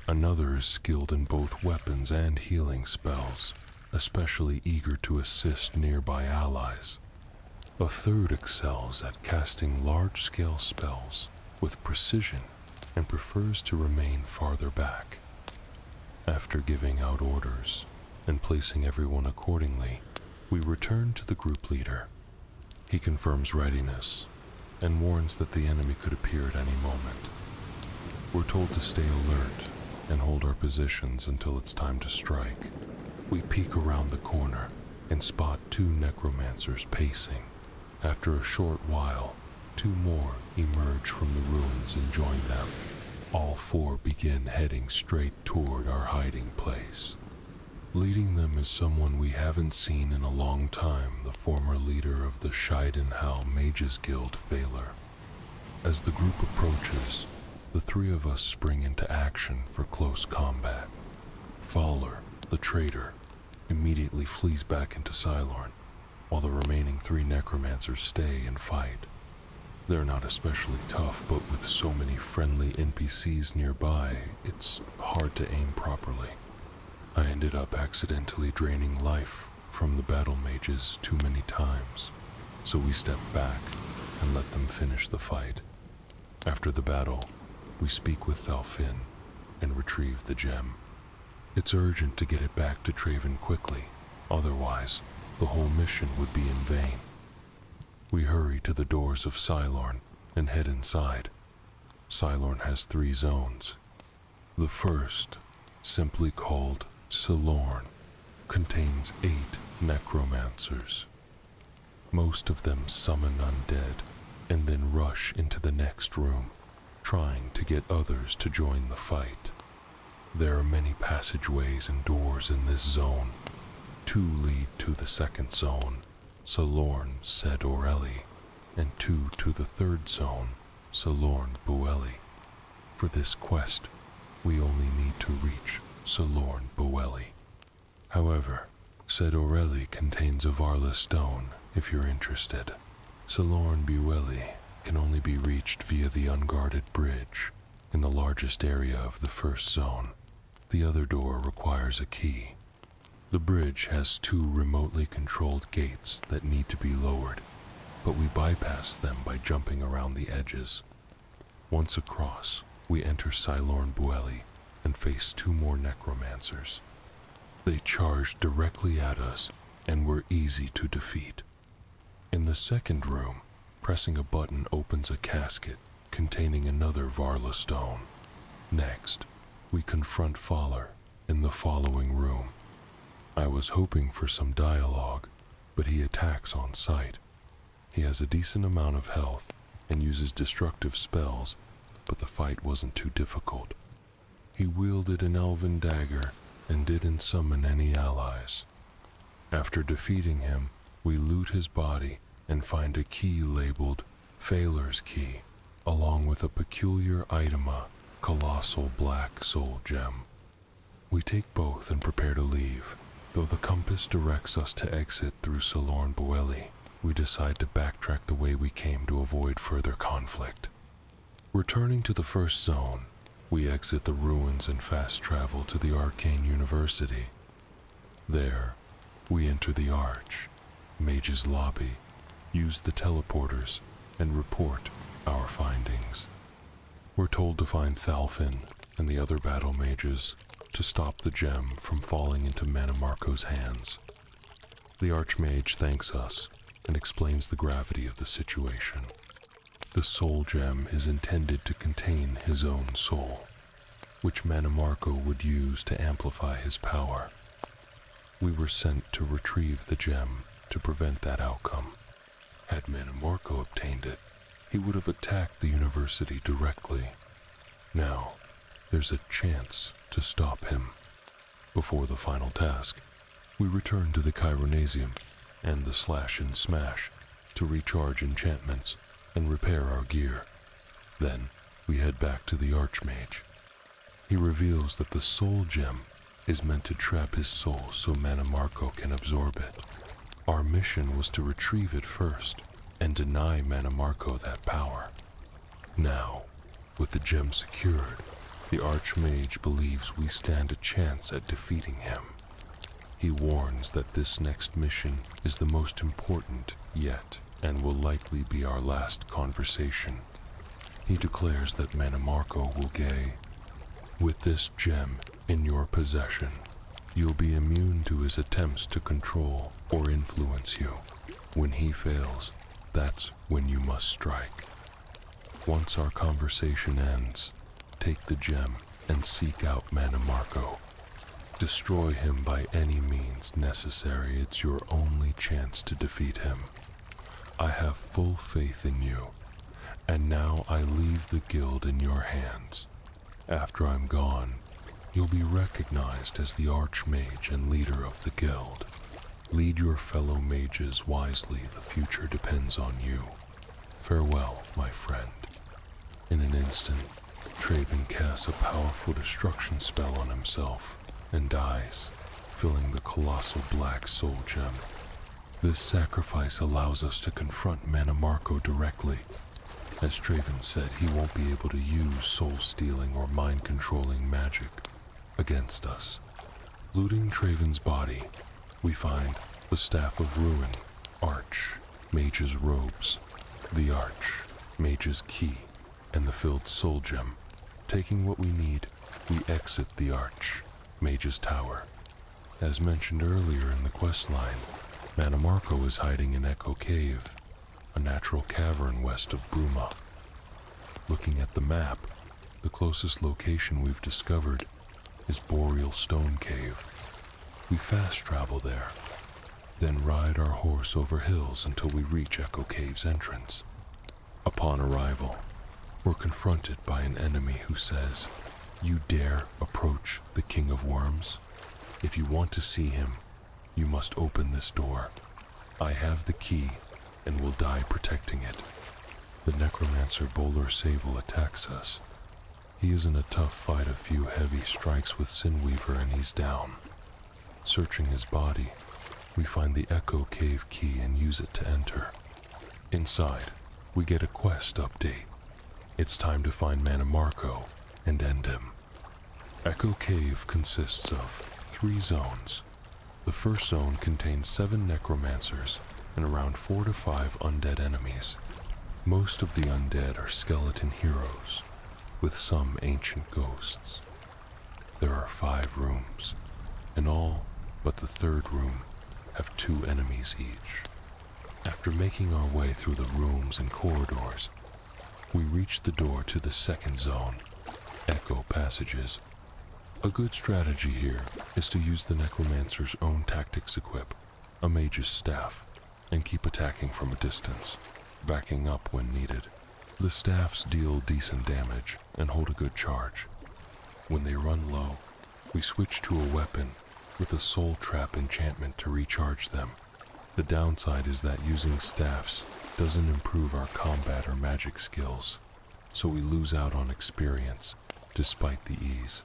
Another is skilled in both weapons and healing spells, especially eager to assist nearby allies. A third excels at casting large-scale spells with precision and prefers to remain farther back. After giving out orders and placing everyone accordingly, we return to the group leader. He confirms readiness and warns that the enemy could appear at any moment. We're told to stay alert and hold our positions until it's time to strike. We peek around the corner and spot 2 necromancers pacing. After a short while, 2 more emerge from the ruins and join them. All 4 begin heading straight toward our hiding place. Leading them is someone we haven't seen in a long time, the former leader of the Scheidenhall Mages Guild, Phaler. As the group approaches, the 3 of us spring into action for close combat. Fowler, the traitor, immediately flees back into Cylorn, while the remaining 3 necromancers stay and fight. They're not especially tough, but with so many friendly NPCs nearby, it's hard to aim properly. I ended up accidentally draining life from the battle mages too many times, so we stepped back and let them finish the fight. After the battle, we speak with Thalfin and retrieve the gem. It's urgent to get it back to Traven quickly, otherwise the whole mission would be in vain. We hurry to the doors of Cylorn and head inside. Cylorn has 3 zones. The first, simply called Cylorn, contains 8 necromancers. Most of them summon undead and then rush into the next room, trying to get others to join the fight. There are many passageways and doors in this zone. 2 lead to the second zone, Cylorn Sedorelli, and 2 to the third zone, Cylorn Buelli. For this quest, we only need to reach Cylorn Buelli. However, Sedorelli contains a Varla stone if you're interested. Cylorn Buelli can only be reached via the unguarded bridge in the largest area of the first zone. The other door requires a key. The bridge has 2 remotely controlled gates that need to be lowered, but we bypass them by jumping around the edges. Once across, we enter Cylorn Buelli and face 2 more necromancers. They charged directly at us and were easy to defeat. In the second room, pressing a button opens a casket containing another Varla stone. Next, we confront Fowler in the following room. I was hoping for some dialogue, but he attacks on sight. He has a decent amount of health and uses destructive spells, but the fight wasn't too difficult. He wielded an elven dagger and didn't summon any allies. After defeating him, we loot his body and find a key labeled Phaler's Key, along with a peculiar itema, Colossal Black Soul Gem. We take both and prepare to leave. Though the compass directs us to exit through Cylorn Buelli, we decide to backtrack the way we came to avoid further conflict. Returning to the first zone, we exit the ruins and fast travel to the Arcane University. There, we enter the Arch, Mage's Lobby, use the teleporters, and report our findings. We're told to find Thalfin and the other battle mages to stop the gem from falling into Mannimarco's hands. The Archmage thanks us and explains the gravity of the situation. The soul gem is intended to contain his own soul, which Mannimarco would use to amplify his power. We were sent to retrieve the gem to prevent that outcome. Had Mannimarco obtained it, he would have attacked the university directly. Now, there's a chance to stop him. Before the final task, we return to the Chironasium and the Slash and Smash to recharge enchantments and repair our gear. Then, we head back to the Archmage. He reveals that the soul gem is meant to trap his soul so Mannimarco can absorb it. Our mission was to retrieve it first and deny Mannimarco that power. Now, with the gem secured, the Archmage believes we stand a chance at defeating him. He warns that this next mission is the most important yet and will likely be our last conversation. He declares that Mannimarco will gay. With this gem in your possession, you'll be immune to his attempts to control or influence you. When he fails, that's when you must strike. Once our conversation ends, take the gem and seek out Manamarco. Destroy him by any means necessary. It's your only chance to defeat him. I have full faith in you, and now I leave the guild in your hands. After I'm gone, you'll be recognized as the Archmage and leader of the guild. Lead your fellow mages wisely. The future depends on you. Farewell, my friend. In an instant, Traven casts a powerful destruction spell on himself and dies, filling the colossal black soul gem. This sacrifice allows us to confront Manamarco directly. As Traven said, he won't be able to use soul-stealing or mind-controlling magic against us. Looting Traven's body, we find the Staff of Ruin, Arch, Mage's Robes, the Arch, Mage's Key, and the filled soul gem. Taking what we need, we exit the Arch, Mage's Tower. As mentioned earlier in the questline, Manamarco is hiding in Echo Cave, a natural cavern west of Bruma. Looking at the map, the closest location we've discovered is Boreal Stone Cave. We fast travel there, then ride our horse over hills until we reach Echo Cave's entrance. Upon arrival, we're confronted by an enemy who says, "You dare approach the King of Worms? If you want to see him, you must open this door. I have the key and will die protecting it." The necromancer Bowler Sable attacks us. He is in a tough fight, a few heavy strikes with Sinweaver, and he's down. Searching his body, we find the Echo Cave key and use it to enter. Inside, we get a quest update. It's time to find Manamarco and end him. Echo Cave consists of 3 zones. The first zone contains 7 necromancers and around 4 to 5 undead enemies. Most of the undead are skeleton heroes, with some ancient ghosts. There are 5 rooms, and all but the 3rd room have 2 enemies each. After making our way through the rooms and corridors, we reach the door to the 2nd zone, Echo Passages. A good strategy here is to use the necromancer's own tactics equip, a mage's staff, and keep attacking from a distance, backing up when needed. The staffs deal decent damage and hold a good charge. When they run low, we switch to a weapon with a soul trap enchantment to recharge them. The downside is that using staffs doesn't improve our combat or magic skills, so we lose out on experience despite the ease.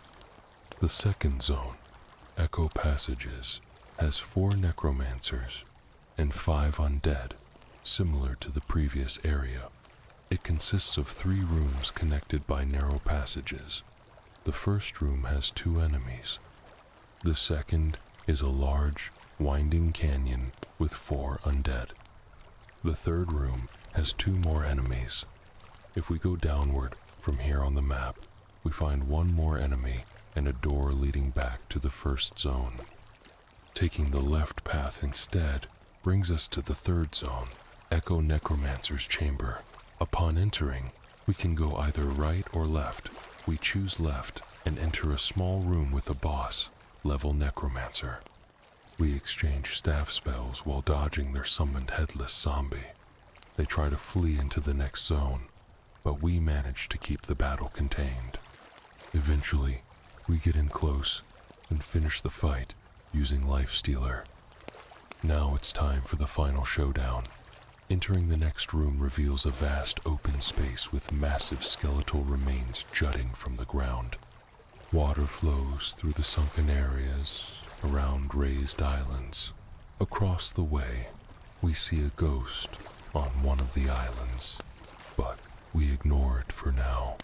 The 2nd zone, Echo Passages, has 4 necromancers and 5 undead, similar to the previous area. It consists of 3 rooms connected by narrow passages. The first room has 2 enemies. The second is a large, winding canyon with 4 undead. The 3rd room has 2 more enemies. If we go downward from here on the map, we find 1 more enemy and a door leading back to the 1st zone. Taking the left path instead brings us to the 3rd zone, Echo Necromancer's Chamber. Upon entering, we can go either right or left. We choose left and enter a small room with a boss, level necromancer. We exchange staff spells while dodging their summoned headless zombie. They try to flee into the next zone, but we manage to keep the battle contained. Eventually, we get in close and finish the fight using Lifestealer. Now it's time for the final showdown. Entering the next room reveals a vast open space with massive skeletal remains jutting from the ground. Water flows through the sunken areas, around raised islands. Across the way, we see a ghost on one of the islands, but we ignore it for now.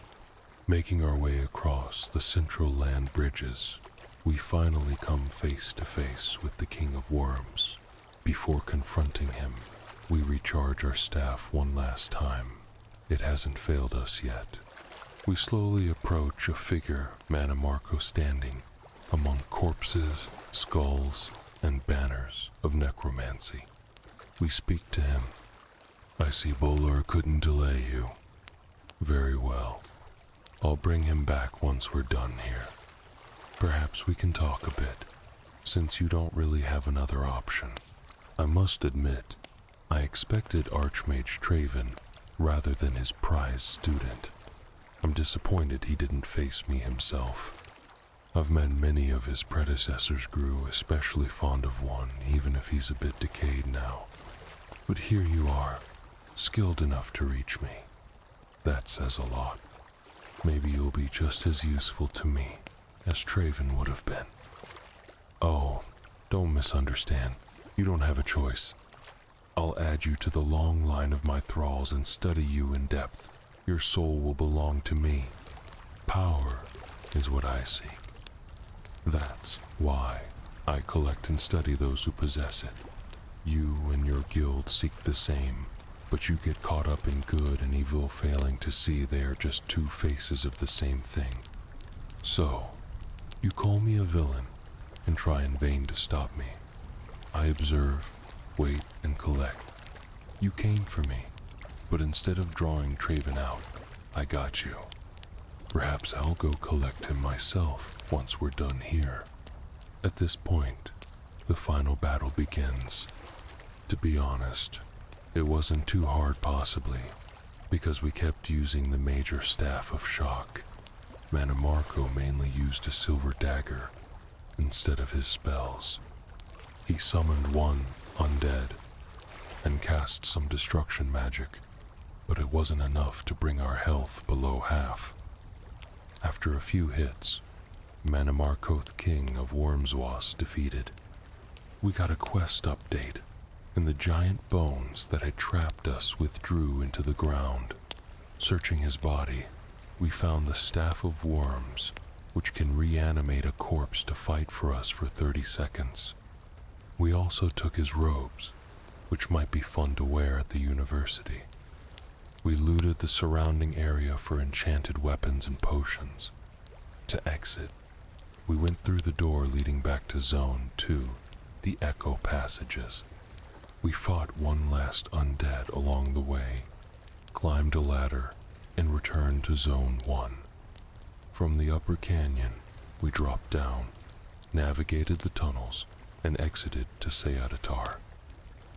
Making our way across the central land bridges, we finally come face to face with the King of Worms. Before confronting him, we recharge our staff one last time. It hasn't failed us yet. We slowly approach a figure Manamarco standing among corpses, skulls, and banners of necromancy. We speak to him. "I see Bowler couldn't delay you. Very well. I'll bring him back once we're done here. Perhaps we can talk a bit, since you don't really have another option. I must admit, I expected Archmage Traven rather than his prize student. I'm disappointed he didn't face me himself. I've met many of his predecessors grew especially fond of one, even if he's a bit decayed now. But here you are, skilled enough to reach me. That says a lot. Maybe you'll be just as useful to me as Traven would have been. Oh, don't misunderstand. You don't have a choice. I'll add you to the long line of my thralls and study you in depth. Your soul will belong to me. Power is what I seek. That's why I collect and study those who possess it. You and your guild seek the same, but you get caught up in good and evil, failing to see they are just two faces of the same thing. So, you call me a villain and try in vain to stop me. I observe, wait, and collect. You came for me, but instead of drawing Traven out, I got you. Perhaps I'll go collect him myself once we're done here. At this point, the final battle begins. To be honest, it wasn't too hard possibly, because we kept using the major staff of shock. Mannimarco mainly used a silver dagger instead of his spells. He summoned one undead and cast some destruction magic, but it wasn't enough to bring our health below half. After a few hits, Mannimarcoth King of Wormswas defeated. We got a quest update, and the giant bones that had trapped us withdrew into the ground. Searching his body, we found the Staff of Worms, which can reanimate a corpse to fight for us for 30 seconds. We also took his robes, which might be fun to wear at the university. We looted the surrounding area for enchanted weapons and potions. To exit, we went through the door leading back to Zone 2, the Echo Passages. We fought one last undead along the way, climbed a ladder, and returned to Zone 1. From the upper canyon, we dropped down, navigated the tunnels, and exited to Seadatar.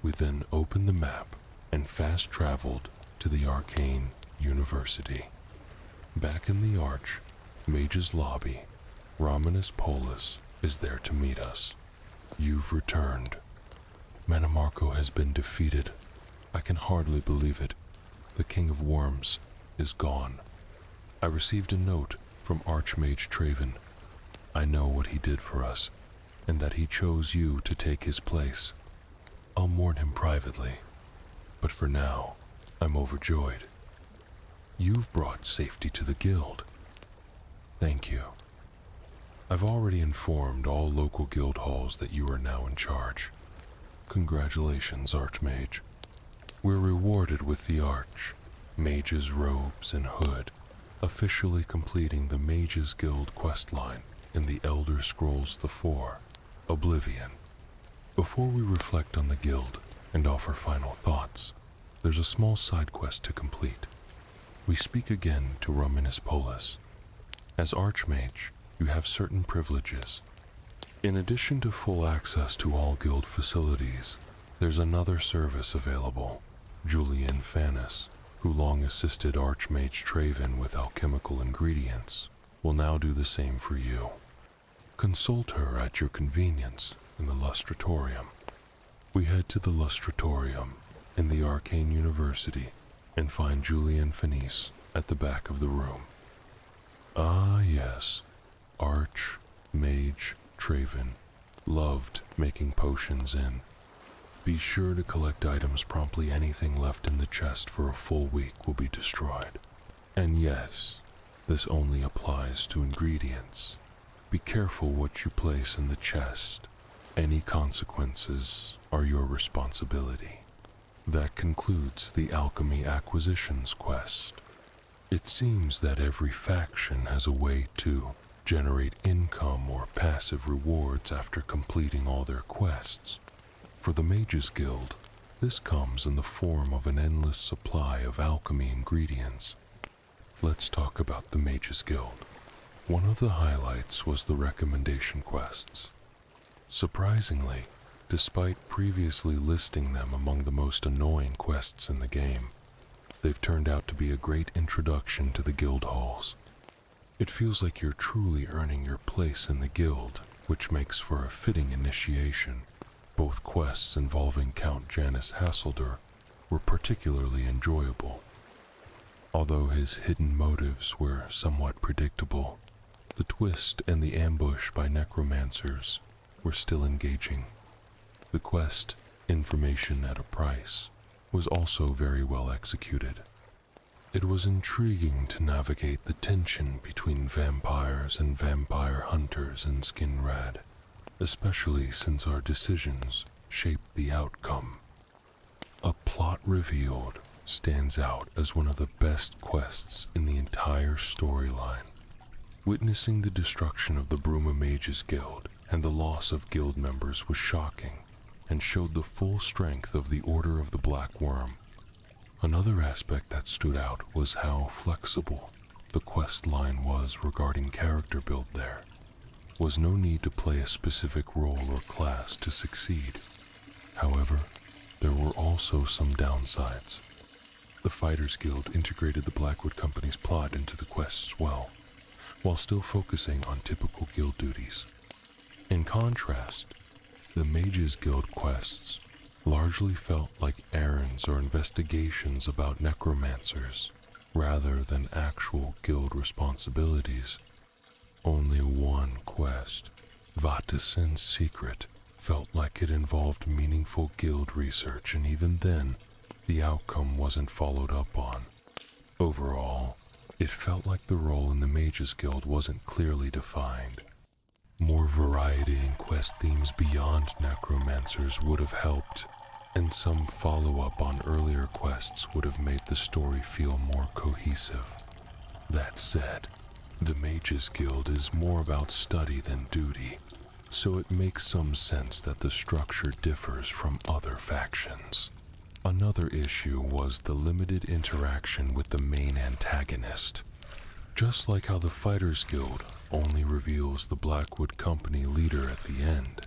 We then opened the map and fast-traveled to the Arcane University. Back in the Arch, Mage's Lobby, Romanus Polus is there to meet us. You've returned. Mannimarco has been defeated. I can hardly believe it. The King of Worms is gone. I received a note from Archmage Traven. I know what he did for us, and that he chose you to take his place. I'll mourn him privately, but for now, I'm overjoyed. You've brought safety to the guild. Thank you. I've already informed all local guild halls that you are now in charge. Congratulations, Archmage. We're rewarded with the Arch, Mage's Robes and Hood, officially completing the Mage's Guild questline in the Elder Scrolls IV, Oblivion. Before we reflect on the guild and offer final thoughts, there's a small side quest to complete. We speak again to Romanus Polus. As Archmage, you have certain privileges. In addition to full access to all guild facilities, there's another service available. Julian Fannis, who long assisted Archmage Traven with alchemical ingredients, will now do the same for you. Consult her at your convenience in the Lustratorium. We head to the Lustratorium in the Arcane University and find Julian Fannis at the back of the room. Ah yes, Archmage Traven loved making potions in. Be sure to collect items promptly. Anything left in the chest for a full week will be destroyed. And yes, this only applies to ingredients. Be careful what you place in the chest. Any consequences are your responsibility. That concludes the Alchemy Acquisitions quest. It seems that every faction has a way to generate income or passive rewards after completing all their quests. For the Mages Guild, this comes in the form of an endless supply of alchemy ingredients. let's talk about the Mages Guild. One of the highlights was the recommendation quests. Surprisingly, despite previously listing them among the most annoying quests in the game, they've turned out to be a great introduction to the guild halls. It feels like you're truly earning your place in the guild, which makes for a fitting initiation. Both quests involving Count Janus Hasselder were particularly enjoyable. Although his hidden motives were somewhat predictable, the twist and the ambush by necromancers were still engaging. The quest, Information at a Price, was also very well executed. It was intriguing to navigate the tension between vampires and vampire hunters in Skinrad, especially since our decisions shaped the outcome. A Plot Revealed stands out as one of the best quests in the entire storyline. Witnessing the destruction of the Bruma Mages Guild and the loss of guild members was shocking and showed the full strength of the Order of the Black Worm. Another aspect that stood out was how flexible the quest line was regarding character build. There was no need to play a specific role or class to succeed. However, there were also some downsides. The Fighters Guild integrated the Blackwood Company's plot into the quests well, while still focusing on typical guild duties. In contrast, the Mages Guild quests largely felt like errands or investigations about necromancers, rather than actual guild responsibilities. Only one quest, Vatisen's Secret, felt like it involved meaningful guild research, and even then, the outcome wasn't followed up on. Overall, it felt like the role in the Mages Guild wasn't clearly defined. More variety in quest themes beyond necromancers would have helped, and some follow-up on earlier quests would have made the story feel more cohesive. That said, the Mages Guild is more about study than duty, so it makes some sense that the structure differs from other factions. Another issue was the limited interaction with the main antagonist. Just like how the Fighters Guild only reveals the Blackwood Company leader at the end,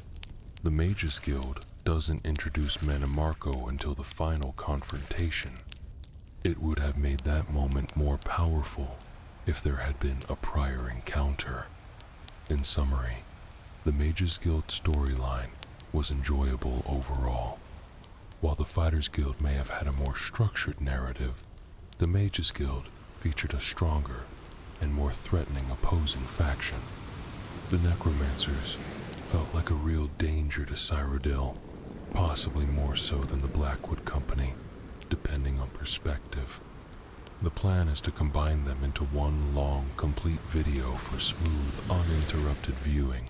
the Mages Guild doesn't introduce Manimarco until the final confrontation. It would have made that moment more powerful if there had been a prior encounter. In summary, the Mages Guild storyline was enjoyable overall. While the Fighters Guild may have had a more structured narrative, the Mages Guild featured a stronger and more threatening opposing faction. The Necromancers felt like a real danger to Cyrodiil, possibly more so than the Blackwood Company, depending on perspective. The plan is to combine them into one long, complete video for smooth, uninterrupted viewing.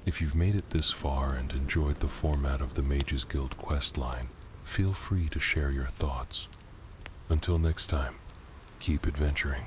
If you've made it this far and enjoyed the format of the Mages Guild questline, feel free to share your thoughts. Until next time, keep adventuring.